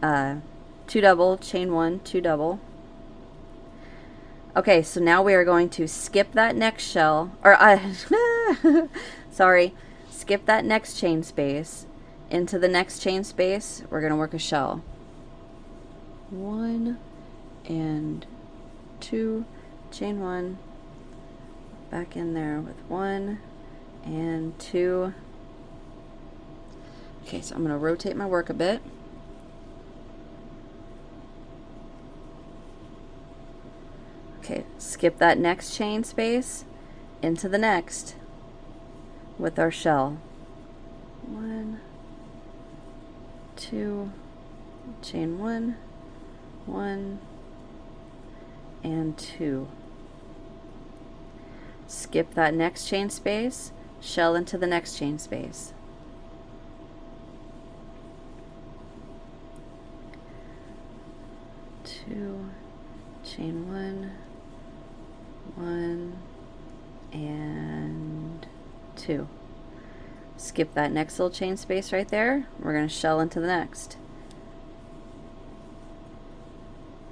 2 double, chain 1, 2 double. Okay, so now we are going to skip that next shell, or sorry, skip that next chain space. Into the next chain space, we're going to work a shell. 1 and 2, chain 1, back in there with 1 and 2. Okay, so I'm going to rotate my work a bit. Okay, skip that next chain space into the next with our shell. 1, 2, chain 1, 1 and 2. Skip that next chain space, shell into the next chain space. Two, chain 1, 1 and 2. Skip that next little chain space right there. We're going to shell into the next.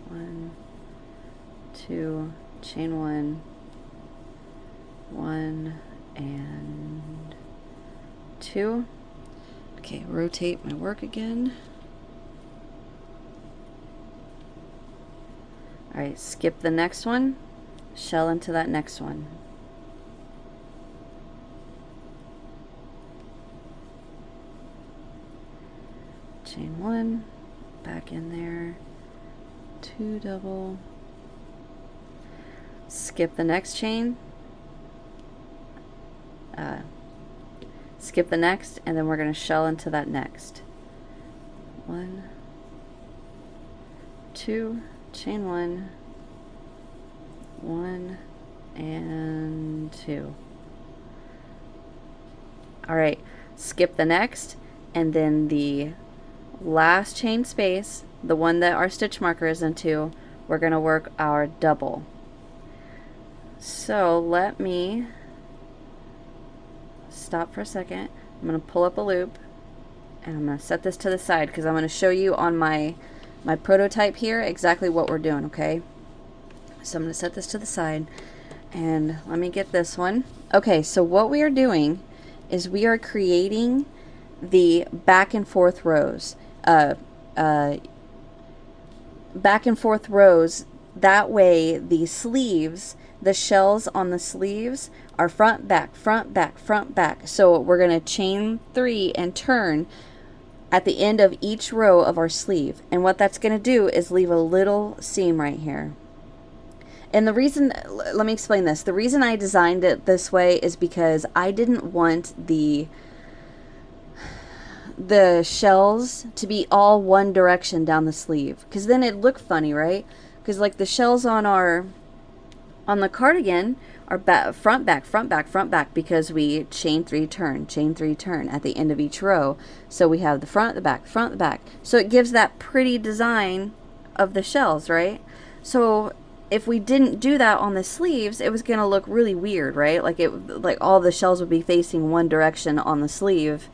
1, 2, chain 1, 1 and 2. Okay, rotate my work again. Alright, skip the next one, shell into that next one. Chain 1, back in there, 2 double, skip the next chain, skip the next, and then we're going to shell into that next. 1, 2, chain 1, 1 and 2. Alright, skip the next, and then the last chain space, the one that our stitch marker is into, we're going to work our double. So let me stop for a second. I'm going to pull up a loop, and I'm going to set this to the side because I'm going to show you on my prototype here exactly what we're doing, okay? So I'm going to set this to the side, and let me get this one. Okay, so what we are doing is we are creating the back and forth rows. Back and forth rows, that way the sleeves, the shells on the sleeves are front, back, front, back, front, back. So we're going to chain 3 and turn at the end of each row of our sleeve. And what that's going to do is leave a little seam right here. And the reason, let me explain this. The reason I designed it this way is because I didn't want the shells to be all one direction down the sleeve, because then it'd look funny, right? Because like the shells on the cardigan are front, back, front, back, front, back, because we chain 3 turn at the end of each row. So we have the front, the back, front, the back. So it gives that pretty design of the shells, right? So if we didn't do that on the sleeves, it was going to look really weird, right? Like all the shells would be facing one direction on the sleeve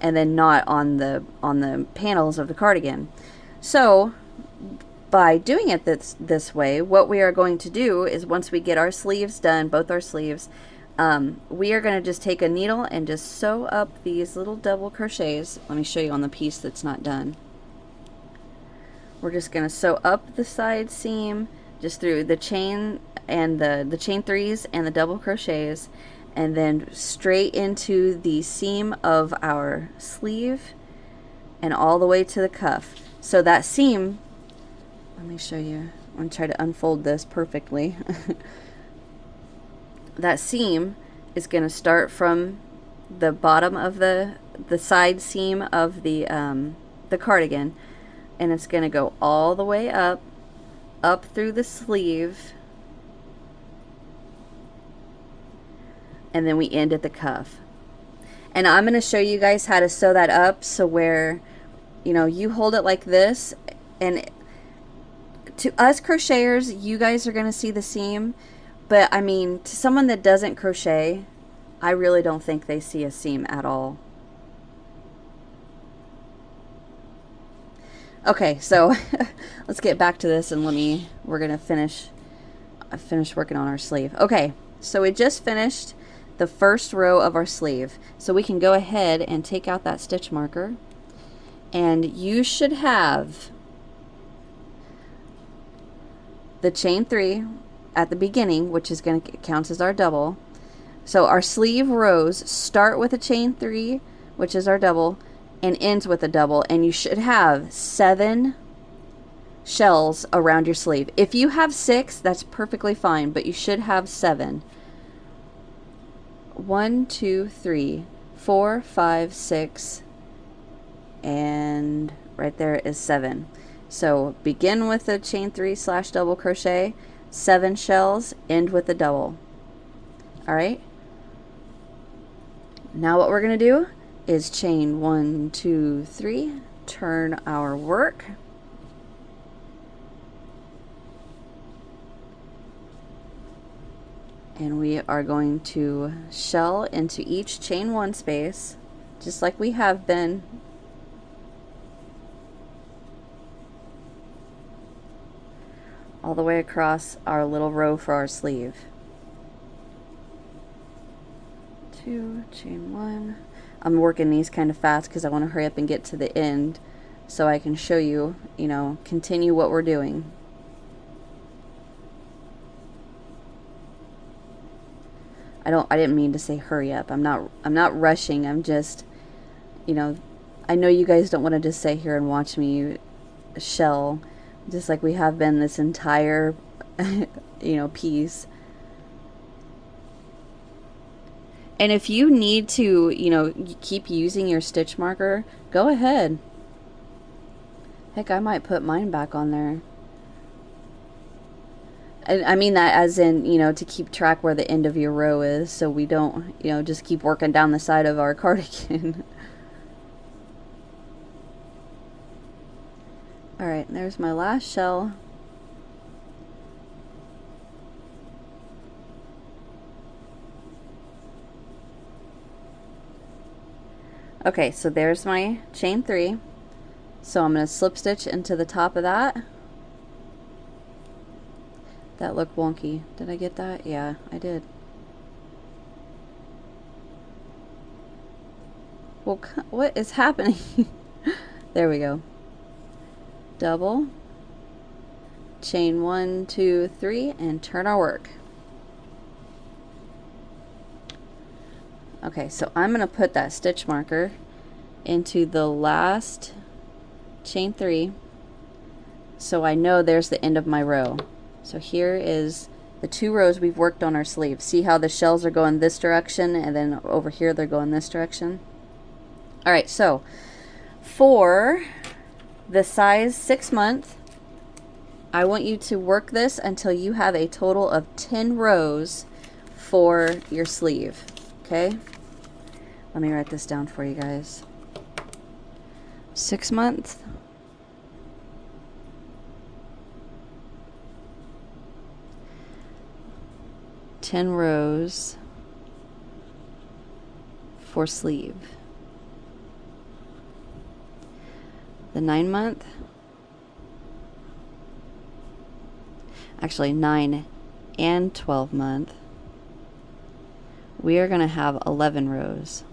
and then not on the panels of the cardigan. So by doing it this way, what we are going to do is, once we get our sleeves done, both our sleeves, we are going to just take a needle and just sew up these little double crochets. Let me show you on the piece that's not done. We're just going to sew up the side seam just through the chain and the chain threes and the double crochets, and then straight into the seam of our sleeve and all the way to the cuff. So that seam, let me show you. I'm going to try to unfold this perfectly. That seam is going to start from the bottom of the side seam of the cardigan, and it's going to go all the way up through the sleeve, and then we end at the cuff. And I'm going to show you guys how to sew that up, so where, you know, you hold it like this, and to us crocheters, you guys are going to see the seam, but I mean, to someone that doesn't crochet, I really don't think they see a seam at all. Okay, so let's get back to this, and we're gonna finish working on our sleeve. Okay, so we just finished the first row of our sleeve, so we can go ahead and take out that stitch marker, and you should have the chain 3 at the beginning, which is going to count as our double. So our sleeve rows start with a chain 3, which is our double, and ends with a double, and you should have 7 shells around your sleeve. If you have 6, that's perfectly fine, but you should have 7. 1, 2, 3, 4, 5, 6, and right there is 7. So begin with a chain 3 / double crochet, 7 shells, end with a double. All right. Now what we're going to do is chain 1, 2, 3, turn our work, and we are going to shell into each chain 1 space, just like we have been. All the way across our little row for our sleeve. 2, chain 1. I'm working these kind of fast because I want to hurry up and get to the end so I can show you, you know, continue what we're doing. I didn't mean to say hurry up. I'm not rushing. I'm just, you know, I know you guys don't want to just sit here and watch me shell just like we have been this entire you know, piece. And if you need to, you know, keep using your stitch marker, go ahead. Heck, I might put mine back on there. I mean that as in, you know, to keep track where the end of your row is, so we don't, you know, just keep working down the side of our cardigan. Alright, there's my last shell. Okay, so there's my chain 3. So I'm going to slip stitch into the top of that. That looked wonky. Did I get that? Yeah, I did. Well, what is happening? There we go. Double, chain 1, 2, 3, and turn our work. Okay, so I'm going to put that stitch marker into the last chain 3 so I know there's the end of my row. So here is the 2 rows we've worked on our sleeve. See how the shells are going this direction, and then over here they're going this direction? Alright, so for the size 6 month, I want you to work this until you have a total of 10 rows for your sleeve. Okay? Let me write this down for you guys. 6 month. 10 rows for sleeve. The 9-month, actually 9 and 12-month, we are going to have 11 rows.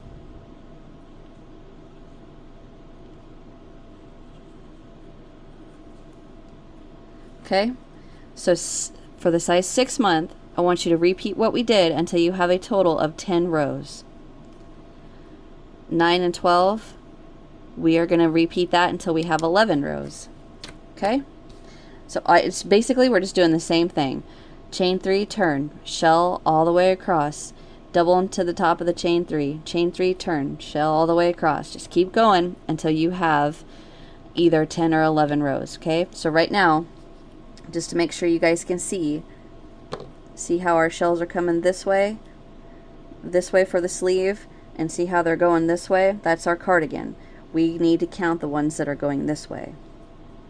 Okay, so for the size 6-month, I want you to repeat what we did until you have a total of 10 rows. 9 and 12, we are going to repeat that until we have 11 rows. Okay, so it's basically we're just doing the same thing. Chain 3, turn, shell all the way across, double into the top of the chain 3, chain 3, turn, shell all the way across. Just keep going until you have either 10 or 11 rows. Okay, so right now, just to make sure you guys can see how our shells are coming this way for the sleeve, and see how they're going this way. That's our cardigan. We need to count the ones that are going this way.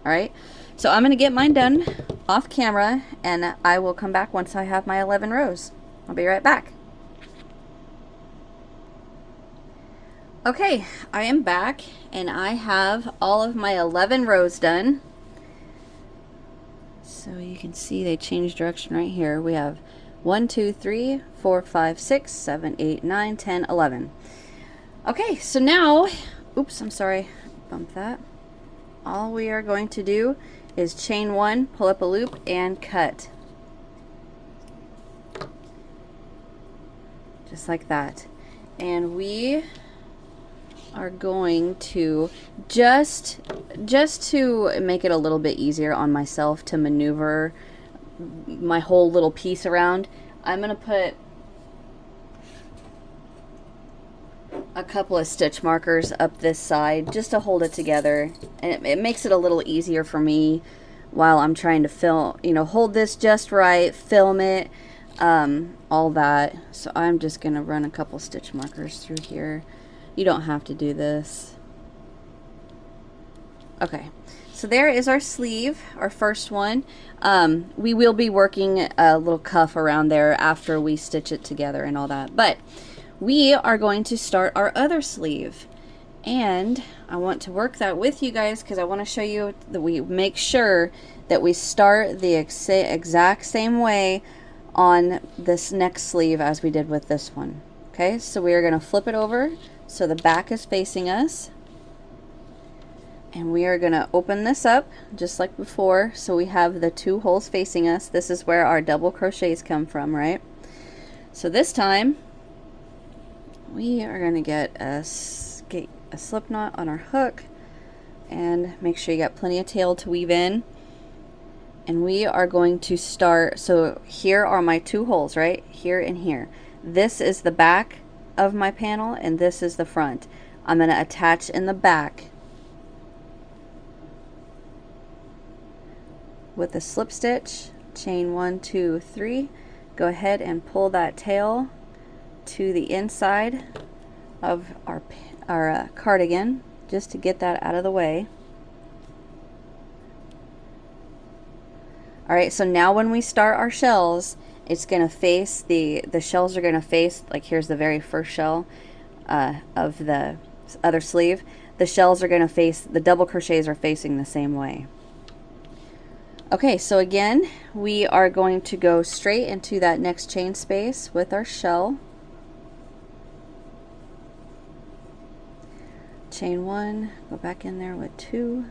All right, so I'm going to get mine done off camera, and I will come back once I have my 11 rows. I'll be right back. Okay, I am back, and I have all of my 11 rows done. So you can see they changed direction right here. We have 1, 2, 3, 4, 5, 6, 7, 8, 9, 10, 11. Okay, so now, oops, I'm sorry, bump that. All we are going to do is chain 1, pull up a loop, and cut. Just like that. And we are going to, just to make it a little bit easier on myself to maneuver my whole little piece around, I'm going to put a couple of stitch markers up this side just to hold it together, and it makes it a little easier for me while I'm trying to film, hold this just right, film it, all that. So I'm just gonna run a couple stitch markers through here. You don't have to do this. Okay, so there is our sleeve, our first one. We will be working a little cuff around there after we stitch it together and all that, but we are going to start our other sleeve, and I want to work that with you guys because I want to show you that we make sure that we start the exact same way on this next sleeve as we did with this one. Okay, so we are going to flip it over so the back is facing us, and we are going to open this up just like before, so we have the 2 holes facing us. This is where our double crochets come from, right? So this time we are going to get a slip knot on our hook, and make sure you got plenty of tail to weave in. And we are going to start, so here are my 2 holes, right? Here and here. This is the back of my panel, and this is the front. I'm going to attach in the back with a slip stitch, chain 1, 2, 3. Go ahead and pull that tail to the inside of our cardigan, just to get that out of the way. Alright, so now when we start our shells, it's going to face, the shells are going to face, like here's the very first shell of the other sleeve. The shells are going to face, the double crochets are facing the same way. Okay, so again, we are going to go straight into that next chain space with our shell. Chain 1, go back in there with 2.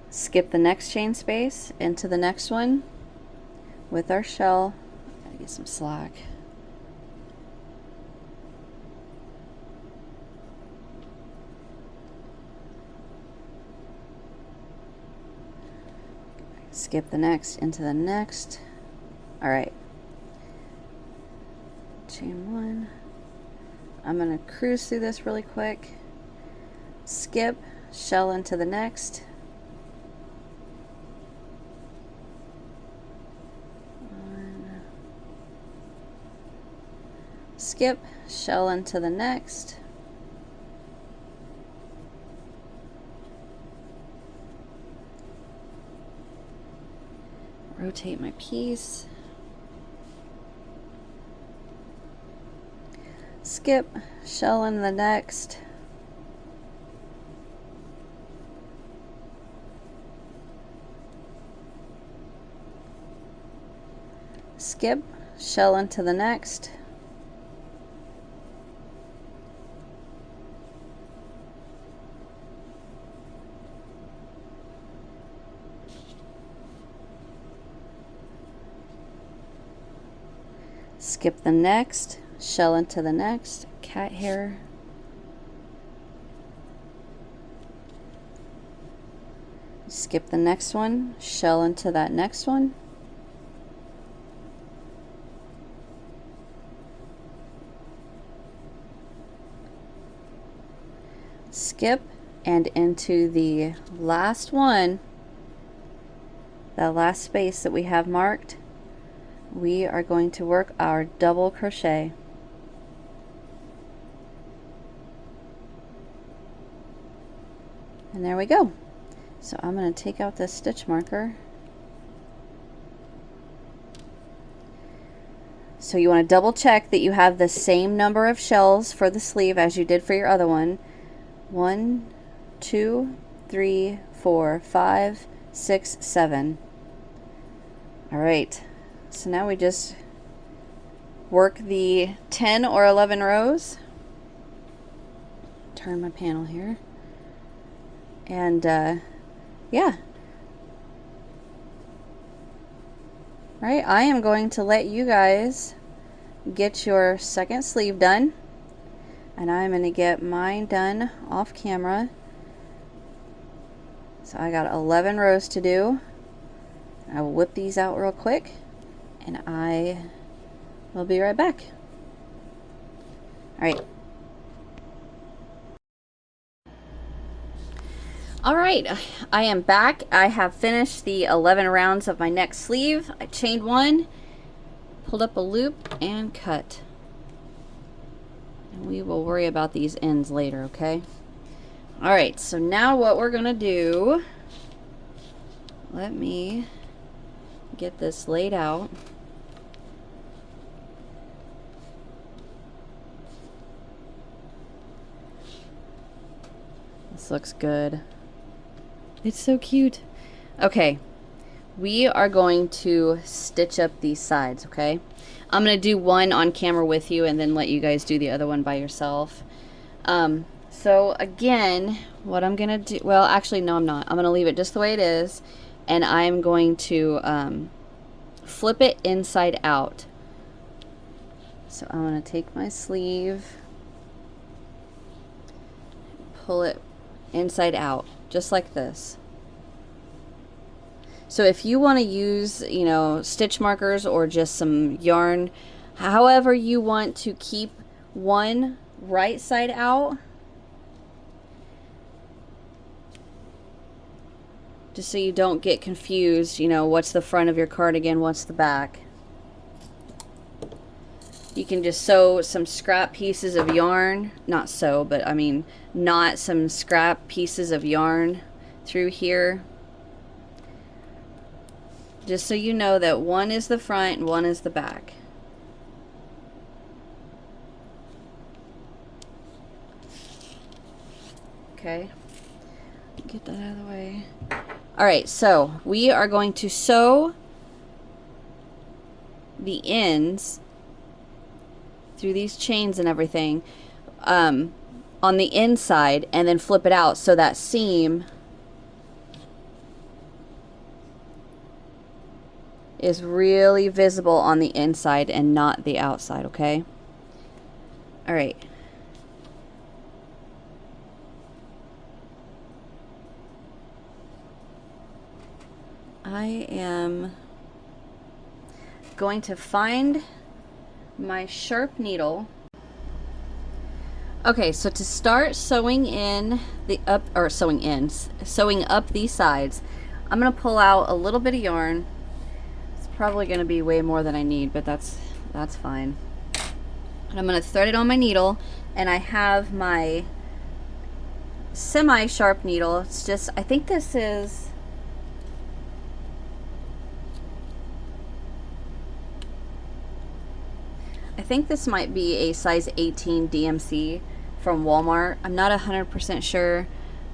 Skip the next chain space into the next one with our shell. Gotta get some slack. Skip the next into the next. Alright. Chain 1. I'm going to cruise through this really quick. Skip, shell into the next. One. Skip, shell into the next. rotate my piece. Skip, shell in the next. Skip, shell into the next. Skip the next, shell into the next, cat hair. Skip the next one, shell into that next one. Skip and into the last one, that last space that we have marked, we are going to work our double crochet. And there we go. So I'm going to take out this stitch marker. So you want to double check that you have the same number of shells for the sleeve as you did for your other one. 1, 2, 3, 4, 5, 6, 7. All right. So now we just work the 10 or 11 rows. Turn my panel here. And yeah. All right, I am going to let you guys get your second sleeve done. And I'm going to get mine done off camera. So I got 11 rows to do. I will whip these out real quick and I will be right back. All right. All right, I am back. I have finished the 11 rounds of my next sleeve. I chained one, pulled up a loop, and cut. And we will worry about these ends later, okay? All right, so now what we're gonna do, let me get this laid out. This looks good. It's so cute. Okay, we are going to stitch up these sides, okay? I'm going to do one on camera with you and then let you guys do the other one by yourself. So again, what I'm going to do, well, actually, no, I'm not. I'm going to leave it just the way it is, and I'm going to flip it inside out. So I'm going to take my sleeve, pull it inside out, just like this. So if you want to use, you know, stitch markers or just some yarn, however you want to keep one right side out, just so you don't get confused, you know, what's the front of your cardigan, what's the back. You can just sew some scrap pieces of yarn, not sew, but I mean knot some scrap pieces of yarn through here, just so you know that one is the front and one is the back. Okay, get that out of the way. All right, so we are going to sew the ends through these chains and everything on the inside, and then flip it out so that seam is really visible on the inside and not the outside, okay? All right. I am going to find my sharp needle. Okay, so to start sewing in the sewing up these sides, I'm going to pull out a little bit of yarn. It's probably going to be way more than I need, but that's fine. And I'm going to thread it on my needle, and I have my semi-sharp needle. It's just, I think this is think this might be a size 18 DMC from Walmart. I'm not 100% sure.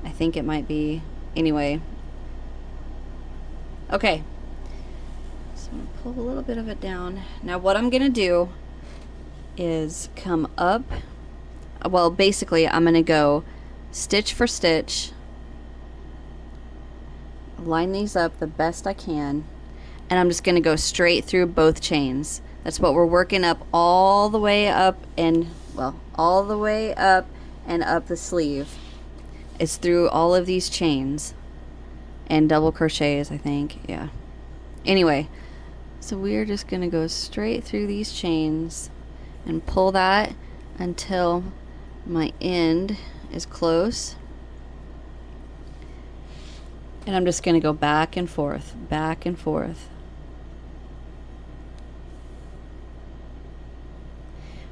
I think it might be. Anyway. Okay. So I'm going to pull a little bit of it down. Now what I'm going to do is come up. Well, basically I'm going to go stitch for stitch. Line these up the best I can. And I'm just going to go straight through both chains. That's what we're working up all the way up and, well, all the way up and up the sleeve. It's through all of these chains and double crochets, I think. Yeah. Anyway, so we're just going to go straight through these chains and pull that until my end is close. And I'm just going to go back and forth, back and forth.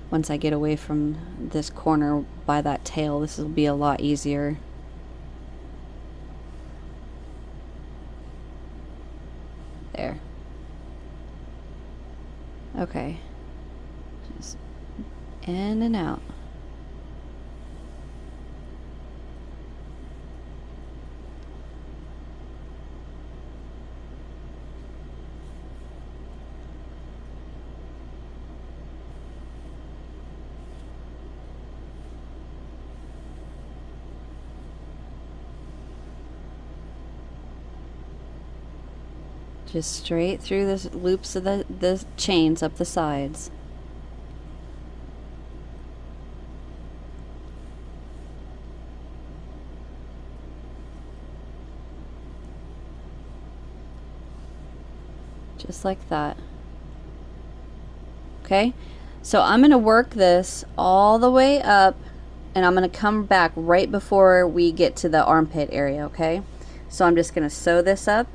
Once I get away from this corner by that tail, this will be a lot easier. There. Okay. Just in and out. Just straight through the loops of the chains up the sides. Just like that. Okay, so I'm going to work this all the way up, and I'm going to come back right before we get to the armpit area, okay? So I'm just going to sew this up,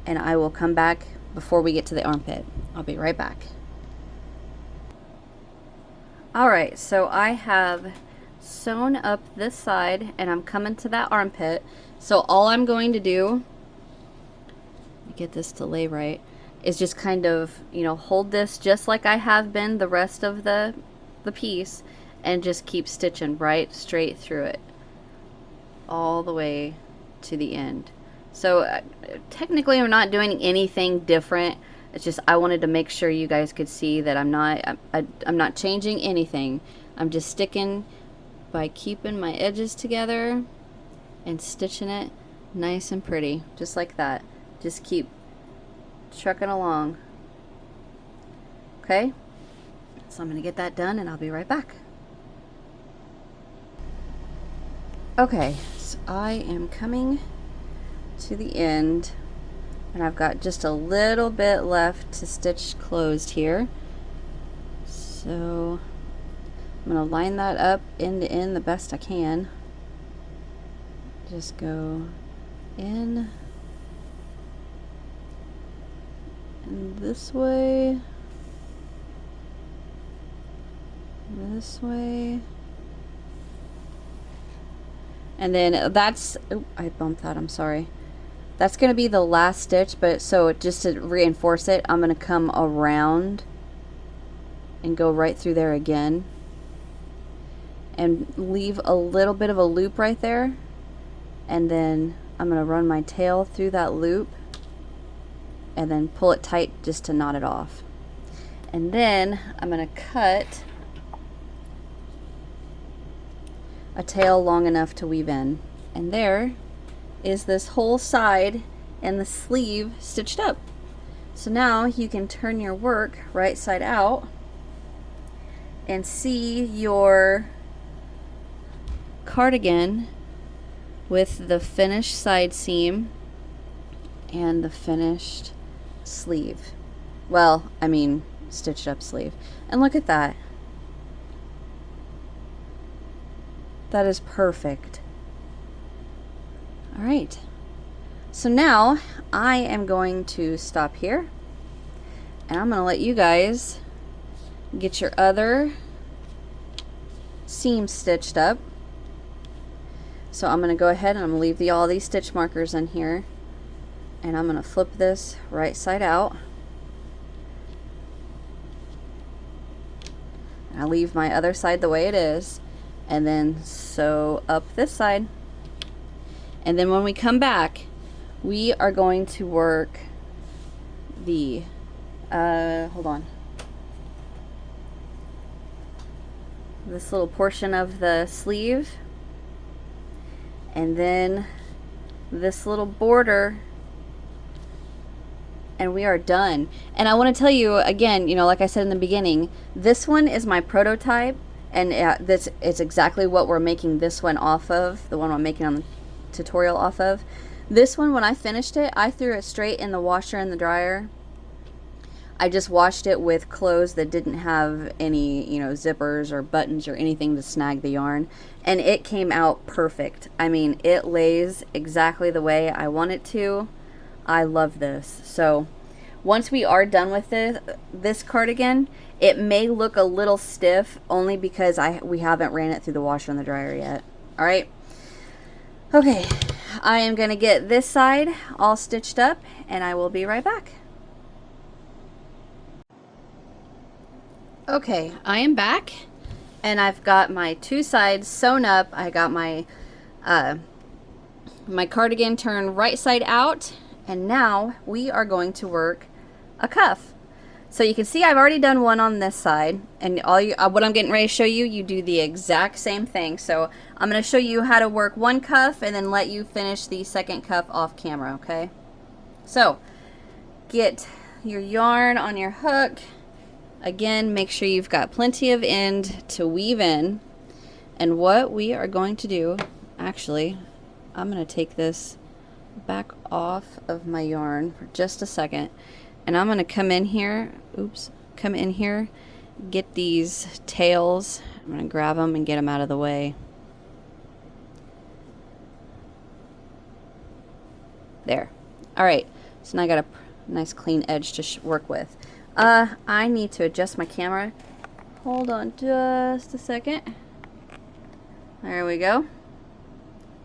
and I will come back before we get to the armpit. I'll be right back. Alright, so I have sewn up this side, and I'm coming to that armpit. So all I'm going to do, get this to lay right, is just kind of, you know, hold this just like I have been the rest of the piece, and just keep stitching right straight through it all the way to the end. So technically I'm not doing anything different. It's just I wanted to make sure you guys could see that I'm not changing anything. I'm just sticking by keeping my edges together and stitching it nice and pretty, just like that. Just keep trucking along. Okay, so I'm gonna get that done and I'll be right back. Okay, so I am coming to the end, and I've got just a little bit left to stitch closed here. So I'm going to line that up end to end the best I can. Just go in and this way, and then that's, oh, I bumped that, I'm sorry. That's going to be the last stitch, but so just to reinforce it, I'm going to come around and go right through there again and leave a little bit of a loop right there, and then I'm going to run my tail through that loop and then pull it tight just to knot it off. And then I'm going to cut a tail long enough to weave in, and there is this whole side and the sleeve stitched up. So now you can turn your work right side out and see your cardigan with the finished side seam and the finished sleeve. Well, I mean stitched up sleeve. And look at that. That is perfect. All right, so now I am going to stop here, and I'm going to let you guys get your other seam stitched up. So I'm going to go ahead and I'm going to leave all these stitch markers in here, and I'm going to flip this right side out. I leave my other side the way it is, and then sew up this side. And then when we come back, we are going to work the, hold on, this little portion of the sleeve, and then this little border, and we are done. And I want to tell you again, you know, like I said in the beginning, this one is my prototype, and this is exactly what we're making this one off of, the one I'm making on the tutorial off of. This one, when I finished it, I threw it straight in the washer and the dryer. I just washed it with clothes that didn't have any, you know, zippers or buttons or anything to snag the yarn, and it came out perfect. I mean, it lays exactly the way I want it to. I love this. So once we are done with this cardigan, it may look a little stiff only because we haven't ran it through the washer and the dryer yet. All right. Okay, I am going to get this side all stitched up, and I will be right back. Okay, I am back, and I've got my two sides sewn up. I got my my cardigan turned right side out, and now we are going to work a cuff. So you can see I've already done one on this side, and what I'm getting ready to show you, you do the exact same thing. So I'm going to show you how to work one cuff and then let you finish the second cuff off camera, okay? So get your yarn on your hook. Again, make sure you've got plenty of end to weave in. And what we are going to do, actually, I'm going to take this back off of my yarn for just a second. And I'm going to come in here, come in here, get these tails. I'm going to grab them and get them out of the way. There. All right, so now I got a nice clean edge to work with. I need to adjust my camera. Hold on just a second. There we go.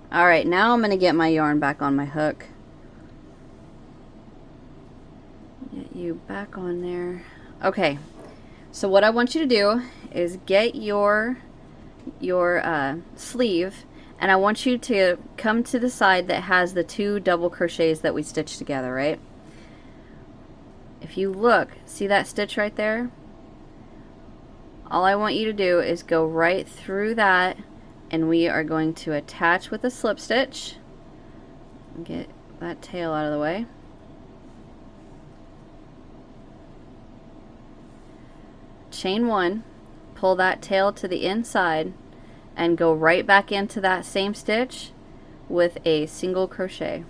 All right, now I'm going to get my yarn back on my hook. Get you back on there. Okay, so what I want you to do is get your sleeve, and I want you to come to the side that has the 2 double crochets that we stitched together, right? If you look, see that stitch right there? All I want you to do is go right through that, and we are going to attach with a slip stitch. Get that tail out of the way. Chain 1, pull that tail to the inside, and go right back into that same stitch with a single crochet,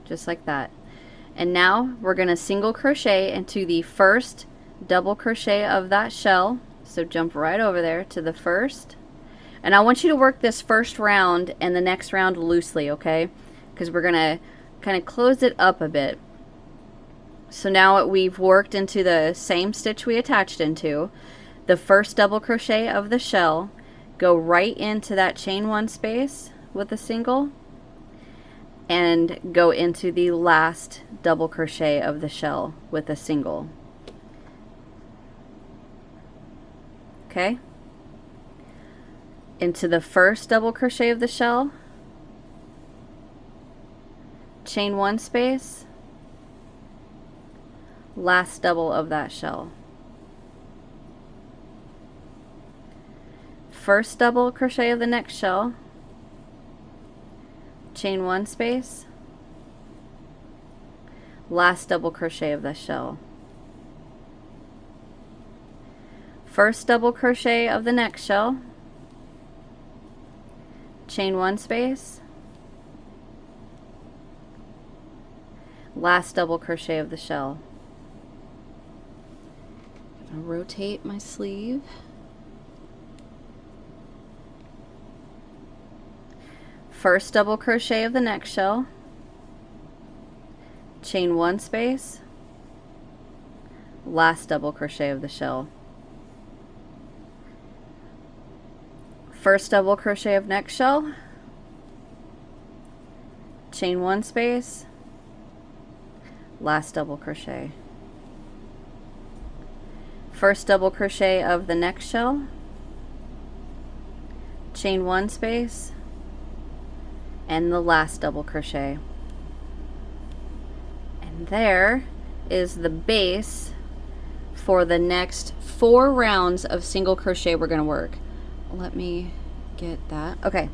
just like that. And now we're going to single crochet into the first double crochet of that shell. So jump right over there to the first, and I want you to work this first round and the next round loosely, okay? Because we're going to kind of close it up a bit. So now we've worked into the same stitch we attached into, the first double crochet of the shell, go right into that chain 1 space with a single, and go into the last double crochet of the shell with a single. Okay? Into the first double crochet of the shell, chain 1 space, last double of that shell. First double crochet of the next shell, chain 1 space, last double crochet of the shell. First double crochet of the next shell, chain 1 space, last double crochet of the shell. I'm gonna rotate my sleeve. First double crochet of the next shell, chain 1 space, last double crochet of the shell. First double crochet of next shell, chain 1 space, last double crochet. first double crochet of the next shell, chain 1 space, and the last double crochet. And there is the base for the next 4 rounds of single crochet we're going to work. Let me get that. Okay,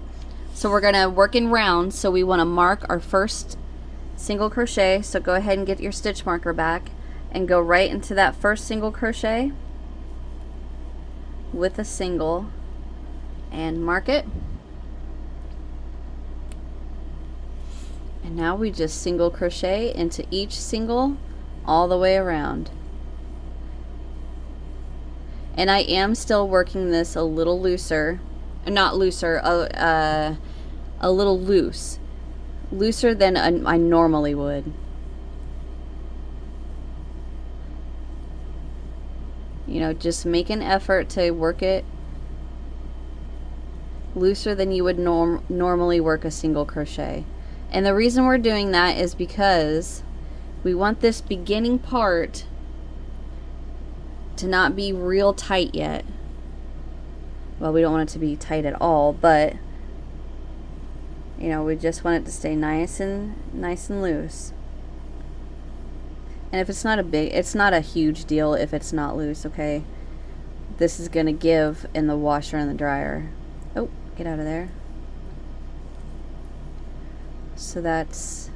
so we're going to work in rounds, so we want to mark our first single crochet. So go ahead and get your stitch marker back and go right into that first single crochet with a single and mark it. And now we just single crochet into each single all the way around. And I am still working this a little looser, not looser, a little looser than I normally would. You know, just make an effort to work it looser than you would normally work a single crochet. And the reason we're doing that is because we want this beginning part to not be real tight yet. Well, we don't want it to be tight at all, but you know, we just want it to stay nice and loose. And if it's not it's not a huge deal if it's not loose, okay? This is gonna give in the washer and the dryer. Oh, get out of there. So that's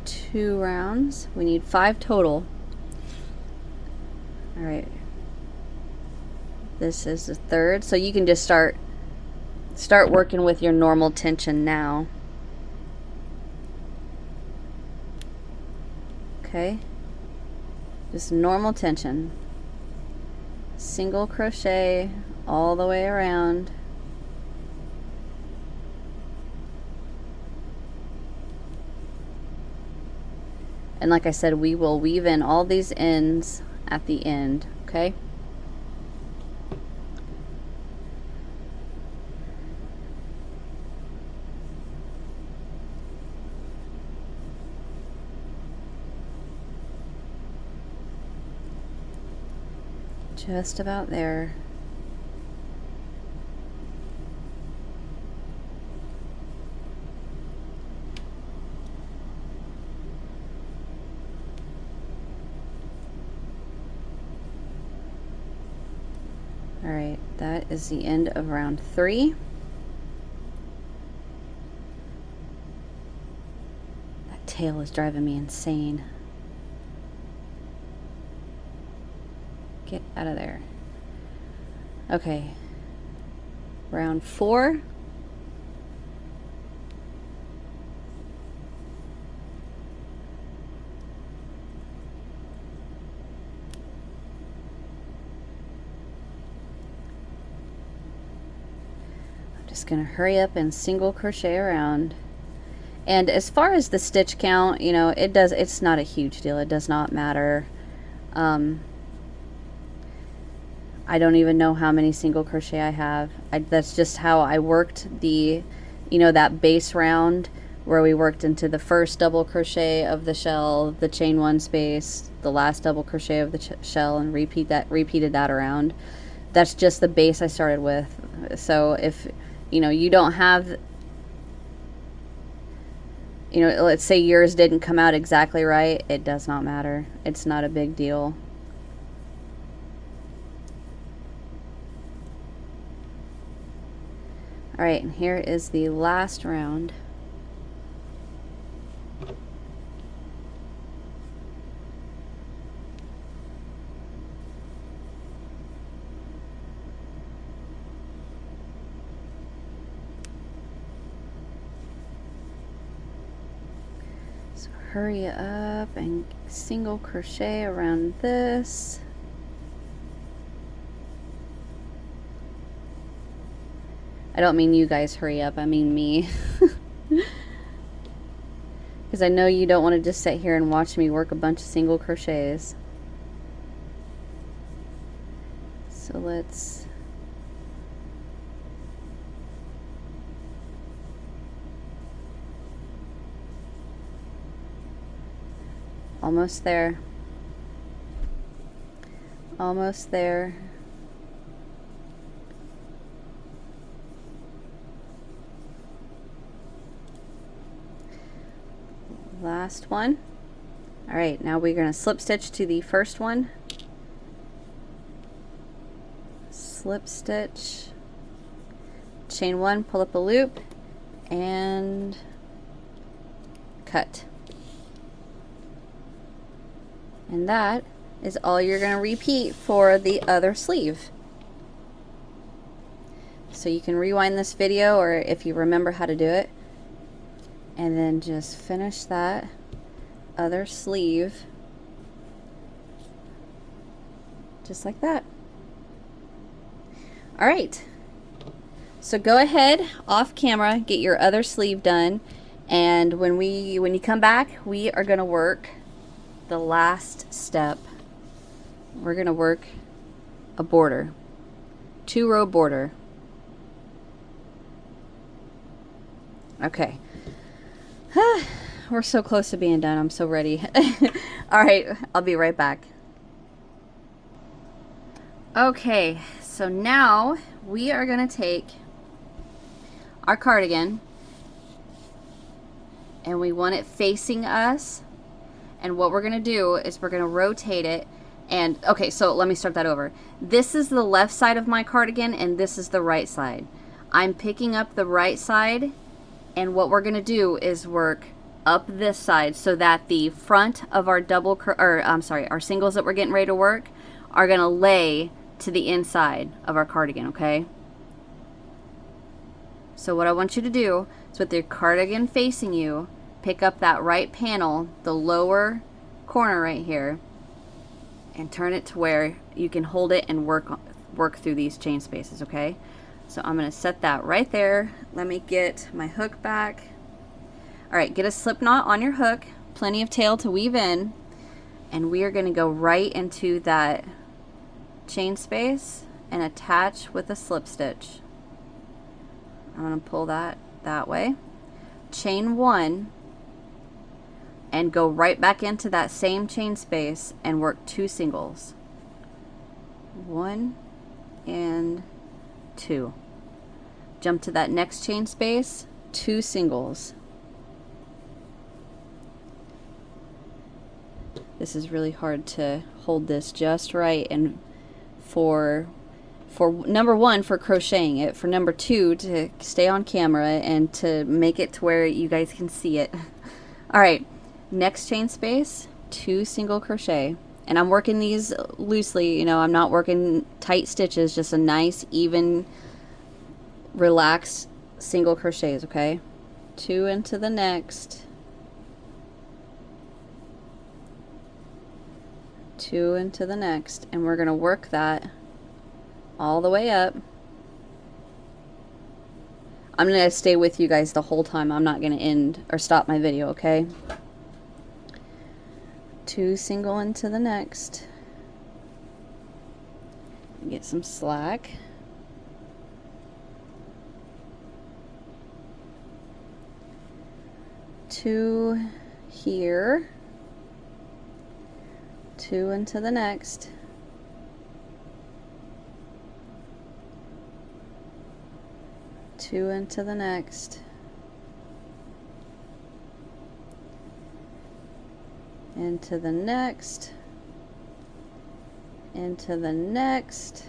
2 rounds. We need 5 total. All right. This is the 3rd, so you can just start working with your normal tension now. Okay, just normal tension, single crochet all the way around. And like I said, we will weave in all these ends at the end, okay? Just about there. All right, that is the end of round 3. That tail is driving me insane. Get out of there. Okay, round 4. I'm just gonna hurry up and single crochet around. And as far as the stitch count, you know, it's not a huge deal. It does not matter. I don't even know how many single crochet I have. That's just how I worked the, you know, that base round where we worked into the first double crochet of the shell, the chain 1 space, the last double crochet of the shell, and repeated that around. That's just the base I started with. So if, you know, you don't have, you know, let's say yours didn't come out exactly right, it does not matter. It's not a big deal. All right, and here is the last round. So hurry up and single crochet around this. I don't mean you guys hurry up, I mean me. Because I know you don't want to just sit here and watch me work a bunch of single crochets. So let's almost there. Almost there. Last one. All right, now we're going to slip stitch to the first one. Slip stitch, chain one, pull up a loop, and cut. And that is all you're going to repeat for the other sleeve. So you can rewind this video, or if you remember how to do it, and then just finish that other sleeve just like that. All right, so go ahead off camera, get your other sleeve done, and when you come back, we are going to work the last step. We're going to work a border, 2-row border. Okay. We're so close to being done. I'm so ready. All right, I'll be right back. Okay, so now we are going to take our cardigan, and we want it facing us. And what we're going to do is we're going to rotate it. And okay, so let me start that over. This is the left side of my cardigan, and this is the right side. I'm picking up the right side, and what we're going to do is work up this side so that the front of our our singles that we're getting ready to work are going to lay to the inside of our cardigan, okay? So what I want you to do is, with your cardigan facing you, pick up that right panel, the lower corner right here, and turn it to where you can hold it and work through these chain spaces, okay? So I'm going to set that right there. Let me get my hook back. All right, get a slip knot on your hook, plenty of tail to weave in, and we are going to go right into that chain space and attach with a slip stitch. I'm going to pull that way, chain one, and go right back into that same chain space and work 2 singles. 1 and 2. Jump to that next chain space, 2 singles. This is really hard to hold this just right, and for number 1, for crocheting it, for number 2, to stay on camera and to make it to where you guys can see it. All right, next chain space, 2 single crochet, and I'm working these loosely, you know, I'm not working tight stitches, just a nice even relaxed single crochets, okay? 2 into the next, 2 into the next, and we're going to work that all the way up. I'm going to stay with you guys the whole time. I'm not going to end or stop my video, okay? 2 single into the next. Get some slack. Two here. 2 into the next. Two into the next. Into the next. Into the next.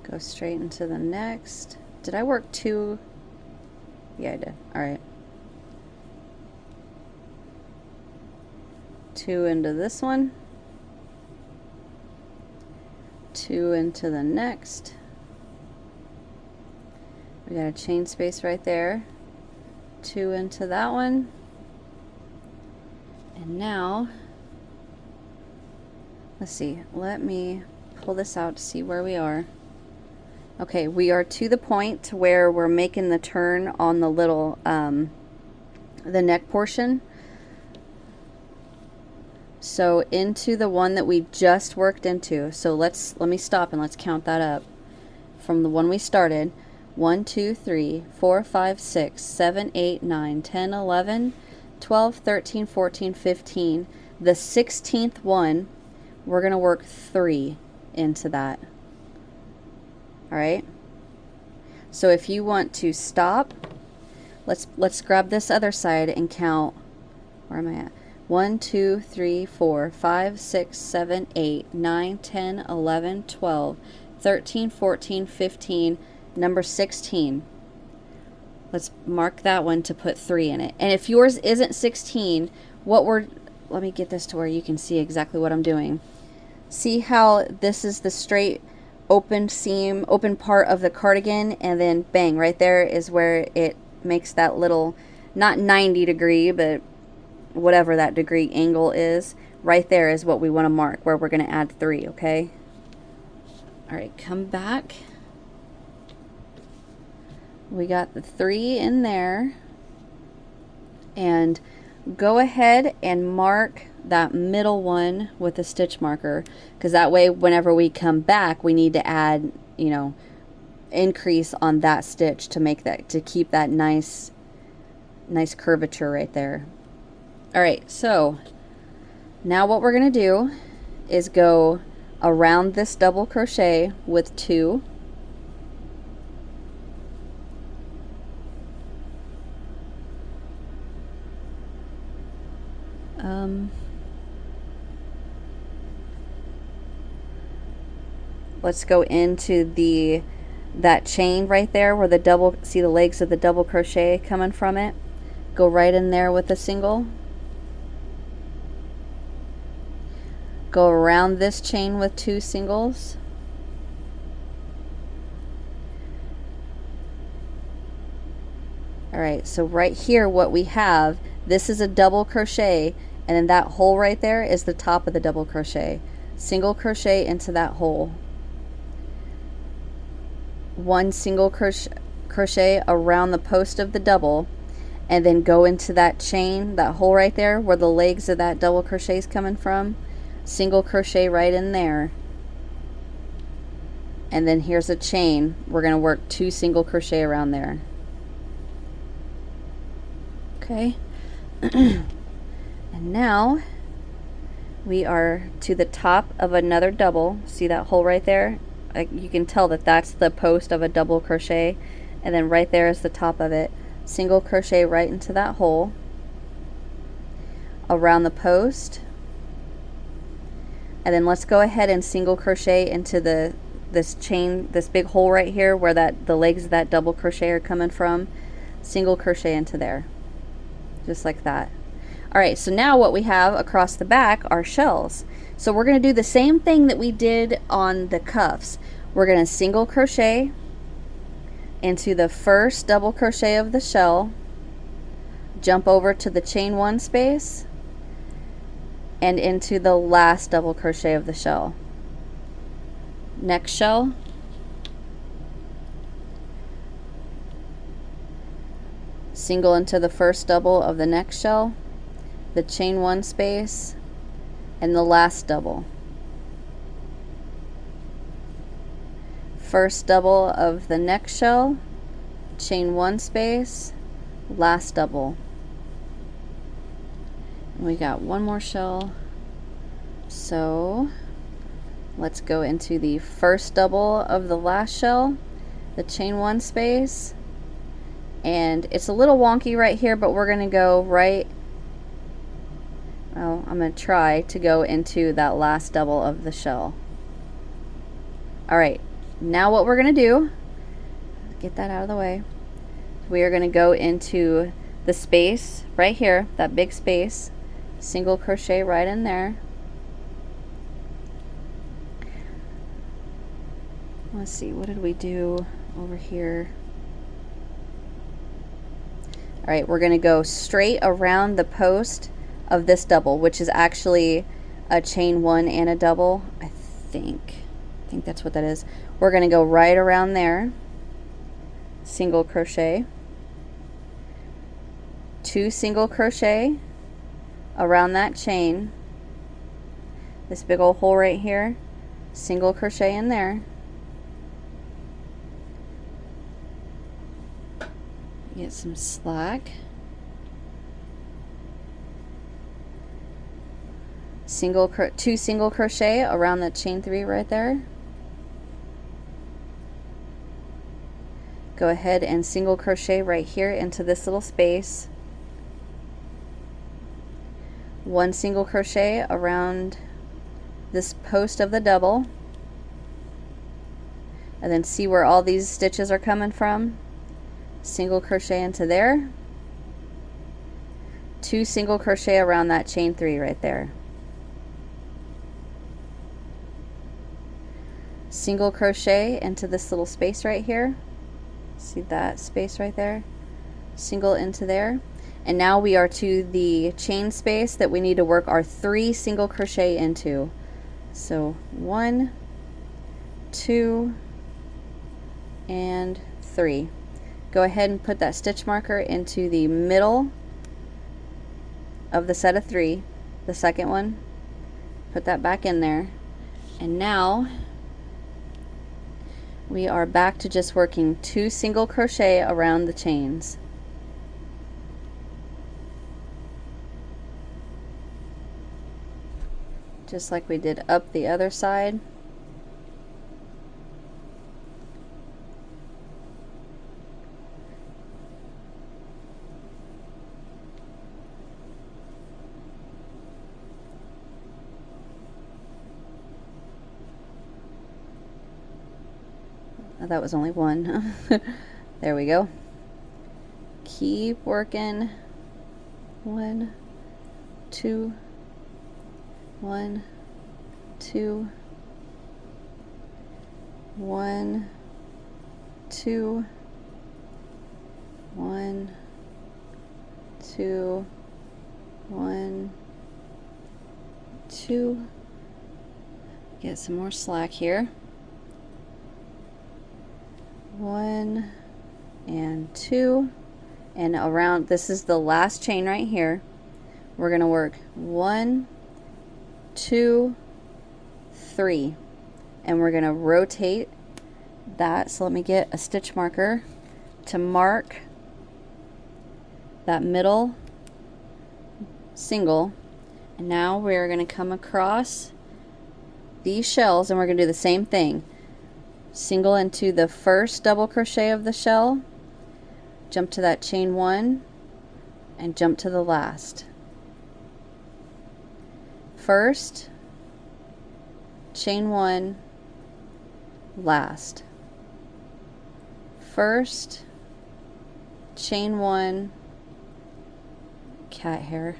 Go straight into the next. Did I work 2? Yeah, I did. All right. 2 into this one. 2 into the next. We got a chain space right there. 2 into that one. And now, let's see. Let me pull this out to see where we are. Okay, we are to the point where we're making the turn on the little, the neck portion. So into the one that we just worked into. So let me stop and let's count that up. From the one we started, 1, 2, 3, 4, 5, 6, 7, 8, 9, 10, 11, 12, 13, 14, 15. The 16th one, we're going to work 3 into that. All right? So if you want to stop, let's grab this other side and count. Where am I at? 1, 2, 3, 4, 5, 6, 7, 8, 9, 10, 11, 12, 13, 14, 15, number 16. Let's mark that one to put 3 in it. And if yours isn't 16, let me get this to where you can see exactly what I'm doing. See how this is the straight open seam, open part of the cardigan, and then bang, right there is where it makes that little, not 90 degree, but whatever that degree angle is. Right there is what we want to mark, where we're going to add 3, okay? All right, come back. We got the 3 in there, and go ahead and mark that middle one with a stitch marker, because that way whenever we come back we need to add, you know, increase on that stitch to make that, to keep that nice curvature right there. All right, so now what we're going to do is go around this double crochet with 2. Let's go into that chain right there where the double, see the legs of the double crochet coming from it? Go right in there with a single. Go around this chain with 2 singles. All right, so right here what we have, this is a double crochet, and then that hole right there is the top of the double crochet. Single crochet into that hole. 1 single crochet around the post of the double, and then go into that chain, that hole right there where the legs of that double crochet is coming from. Single crochet right in there, and then here's a chain. We're going to work 2 single crochet around there. Okay. And now we are to the top of another double. See that hole right there? You can tell that that's the post of a double crochet, and then right there is the top of it. Single crochet right into that hole, around the post, and then let's go ahead and single crochet into this chain, this big hole right here where the legs of that double crochet are coming from. Single crochet into there, just like that. All right, so now what we have across the back are shells. So we're going to do the same thing that we did on the cuffs. We're going to single crochet into the first double crochet of the shell, jump over to the chain 1 space, and into the last double crochet of the shell. Next shell, single into the first double of the next shell, the chain 1 space, and the last double. First double of the next shell, chain 1 space, last double. And we got 1 more shell, so let's go into the first double of the last shell, the chain 1 space, and it's a little wonky right here, but we're going to go right, well, I'm going to try to go into that last double of the shell. Alright, now what we're going to do, get that out of the way, we are going to go into the space right here, that big space, single crochet right in there. Let's see, what did we do over here? Alright, we're going to go straight around the post of this double, which is actually a chain 1 and a double. I think that's what that is. We're going to go right around there, single crochet, 2 single crochet around that chain, this big old hole right here, single crochet in there, Get some slack. Two single crochet around that chain 3 right there. Go ahead and single crochet right here into this little space. 1 single crochet around this post of the double, and then see where all these stitches are coming from. Single crochet into there. 2 single crochet around that chain 3 right there. Single crochet into this little space right here. See that space right there? Single into there. And now we are to the chain space that we need to work our 3 single crochet into. So 1, 2, and 3. Go ahead and put that stitch marker into the middle of the set of 3, the second one. Put that back in there. And now we are back to just working 2 single crochet around the chains. Just like we did up the other side. Oh, that was only 1. There we go. Keep working. 1, 2, 1, 2, 1, 2, 1, 2, 1, 2. Get some more slack here. 1 and 2, and around, this is the last chain right here. We're going to work 1, 2, 3, and we're going to rotate that. So let me get a stitch marker to mark that middle single, and now we're going to come across these shells and we're going to do the same thing. Single into the first double crochet of the shell, jump to that chain 1, and jump to the last. First, chain 1, last. First, chain 1, cat hair.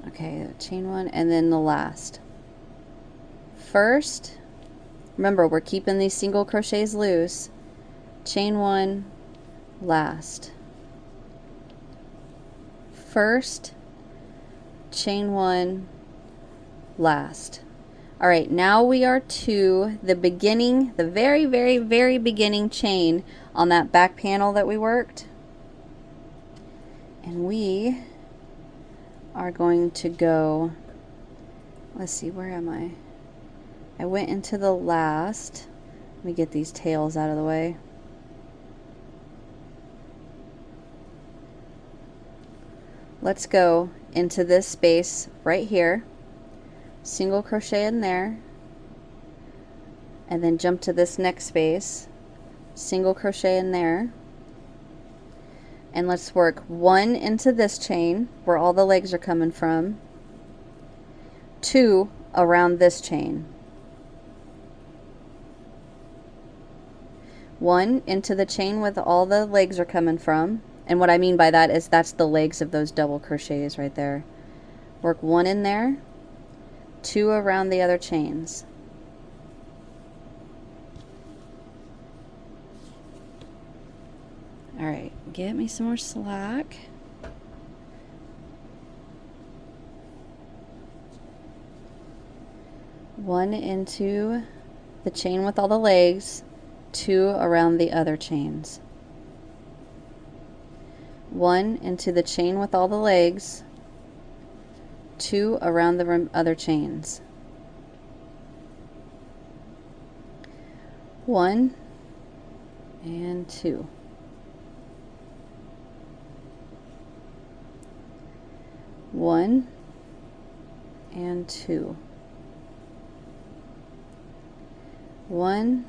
Okay, chain 1, and then the last. First, remember we're keeping these single crochets loose. Chain 1, last. First, chain 1, last. All right, now we are to the beginning, the very, very, very beginning chain on that back panel that we worked. And we are going to go, let's see, where am I? I went into the last. Let me get these tails out of the way. Let's go into this space right here, single crochet in there, and then jump to this next space, single crochet in there, and let's work 1 into this chain where all the legs are coming from, 2 around this chain, 1 into the chain with all the legs are coming from, and what I mean by that is that's the legs of those double crochets right there. Work 1 in there, 2 around the other chains. All right, get me some more slack. One into the chain with all the legs, 2 around the other chains. 1 into the chain with all the legs, 2 around the other chains. 1 and 2. 1 and 2. 1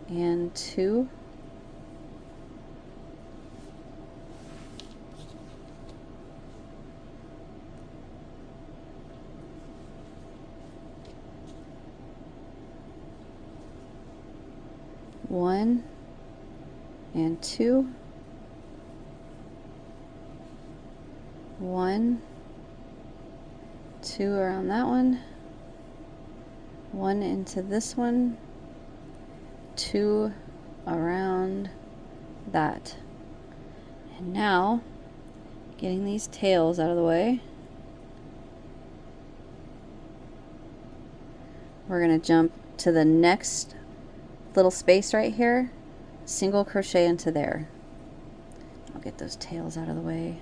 and 2. 1 and 2. 1, 2 around that one. 1 into this one. 2 around that. And now, getting these tails out of the way, we're going to jump to the next little space right here, single crochet into there. I'll get those tails out of the way.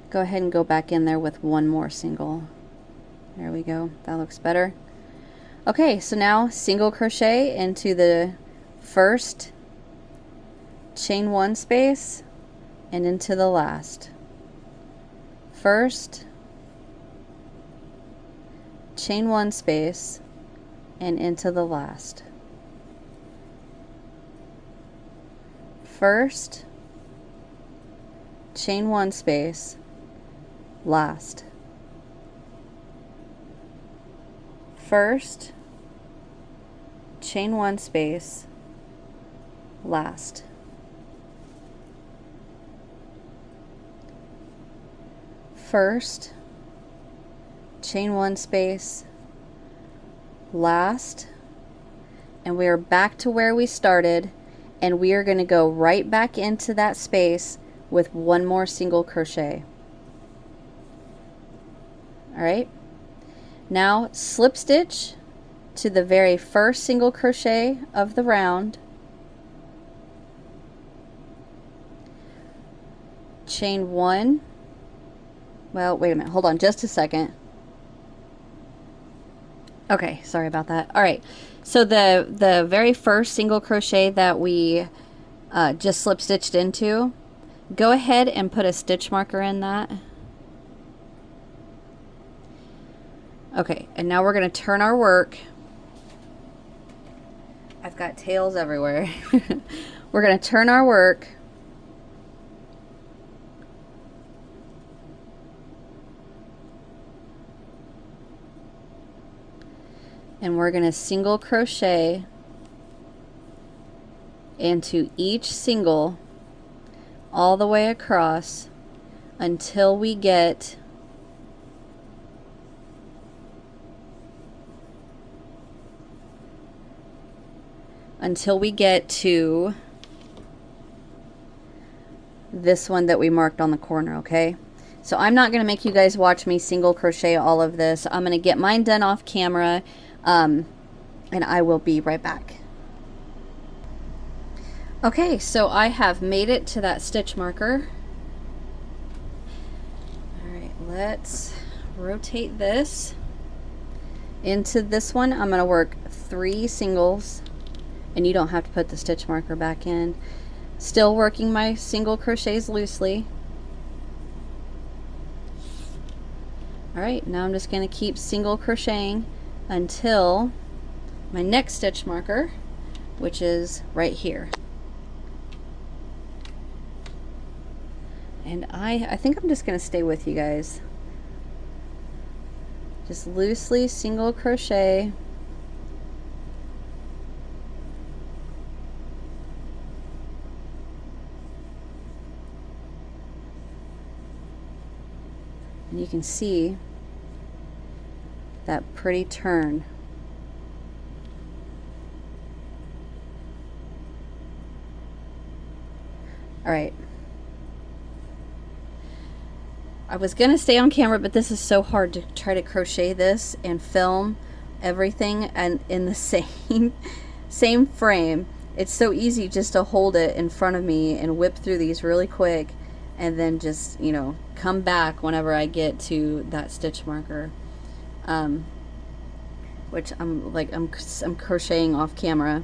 Go ahead and go back in there with one more single. There we go. That looks better. Okay, so now single crochet into the first chain 1 space and into the last. First chain 1 space and into the last. First chain 1 space, last. First chain 1 space, last. First chain 1 space, last, and we are back to where we started, and we are going to go right back into that space with one more single crochet. All right, now slip stitch to the very first single crochet of the round, chain 1. Well, wait a minute, hold on just a second. Okay, sorry about that. All right, so the very first single crochet that we just slip stitched into, go ahead and put a stitch marker in that. Okay, and now we're going to turn our work. I've got tails everywhere. We're going to turn our work. And we're going to single crochet into each single all the way across until we get to this one that we marked on the corner, okay? So I'm not going to make you guys watch me single crochet all of this. I'm going to get mine done off camera, and I will be right back. Okay, so I have made it to that stitch marker. All right, let's rotate this. Into this one, I'm going to work 3 singles, and you don't have to put the stitch marker back in. Still working my single crochets loosely. All right, now I'm just going to keep single crocheting until my next stitch marker, which is right here. And I think I'm just going to stay with you guys. Just loosely single crochet. And you can see that pretty turn. All right. I was gonna stay on camera, but this is so hard to try to crochet this and film everything and in the same frame. It's so easy just to hold it in front of me and whip through these really quick. and then just, you know, come back whenever I get to that stitch marker. Which I'm crocheting off camera,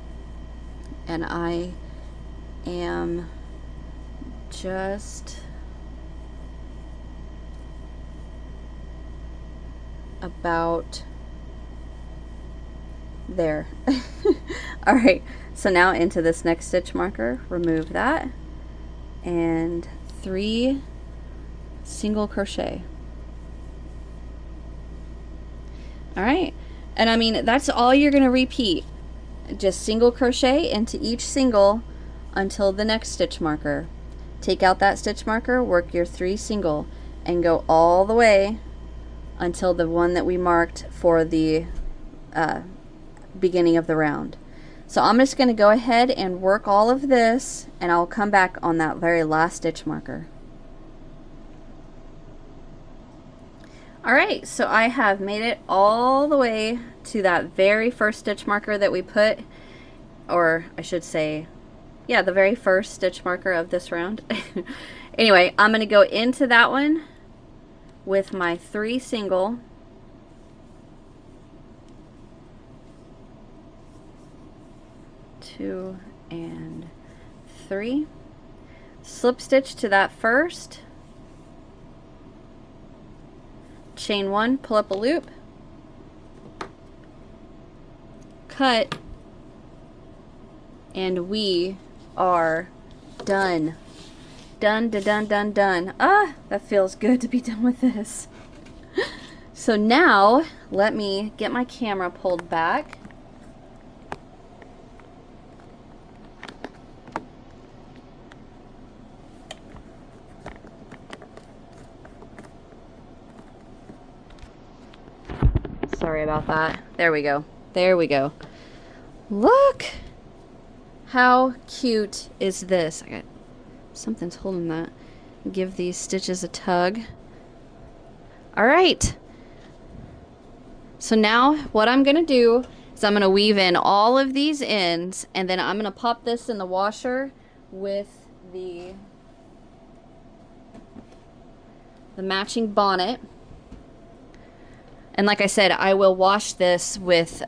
and I am just about there. All right, so now into this next stitch marker, remove that, and 3 single crochet. All right, and I mean, that's all you're gonna repeat. Just single crochet into each single until the next stitch marker. Take out that stitch marker, work your 3 single, and go all the way until the one that we marked for the beginning of the round. So I'm just going to go ahead and work all of this, and I'll come back on that very last stitch marker. Alright, so I have made it all the way to that very first stitch marker that we put, or I should say, yeah, the very first stitch marker of this round. Anyway, I'm going to go into that one with my 3 single, 2 and 3, slip stitch to that first, chain 1, pull up a loop, cut, and we are done. Done, done, done, done. Ah, that feels good to be done with this. So now, let me get my camera pulled back. Sorry about that. There we go. There we go. Look! How cute is this? I got something's holding that. Give these stitches a tug. Alright. So now what I'm going to do is I'm going to weave in all of these ends, and then I'm going to pop this in the washer with the matching bonnet. And like I said, I will wash this with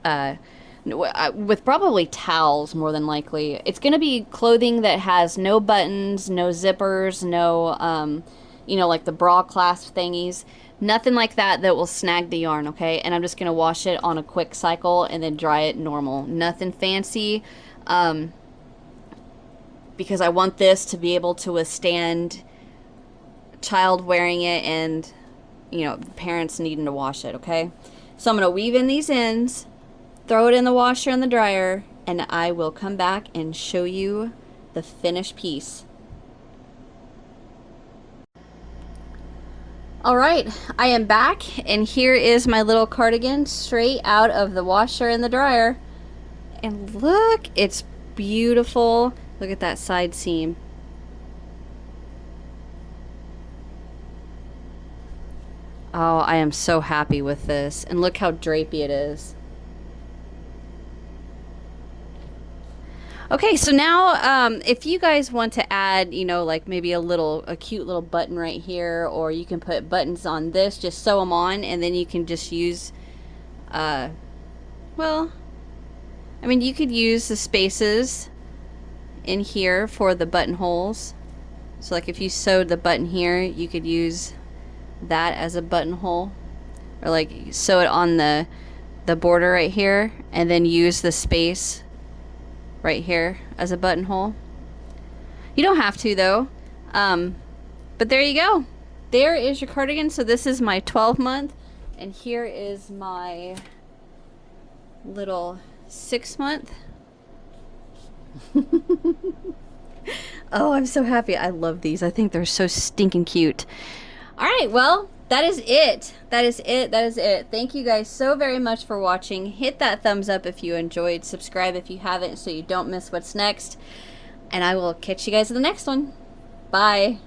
probably towels, more than likely. It's going to be clothing that has no buttons, no zippers, no, you know, like the bra clasp thingies. Nothing like that will snag the yarn, okay? And I'm just going to wash it on a quick cycle and then dry it normal. Nothing fancy, because I want this to be able to withstand child wearing it and, you know, parents needing to wash it, okay? So I'm going to weave in these ends, throw it in the washer and the dryer, and I will come back and show you the finished piece. Alright, I am back, and here is my little cardigan straight out of the washer and the dryer. And look, it's beautiful. Look at that side seam. Oh, I am so happy with this. And look how drapey it is. Okay, so now if you guys want to add, you know, like maybe a cute little button right here, or you can put buttons on this, just sew them on, and then you can just use, well, I mean, you could use the spaces in here for the buttonholes. So like if you sewed the button here, you could use that as a buttonhole, or like sew it on the border right here, and then use the space right here as a buttonhole. You don't have to though, but there you go. There is your cardigan. So this is my 12-month, and here is my little 6-month. Oh, I'm so happy. I love these. I think they're so stinking cute. All right, well, that is it. That is it. That is it. Thank you guys so very much for watching. Hit that thumbs up if you enjoyed. Subscribe if you haven't so you don't miss what's next. And I will catch you guys in the next one. Bye.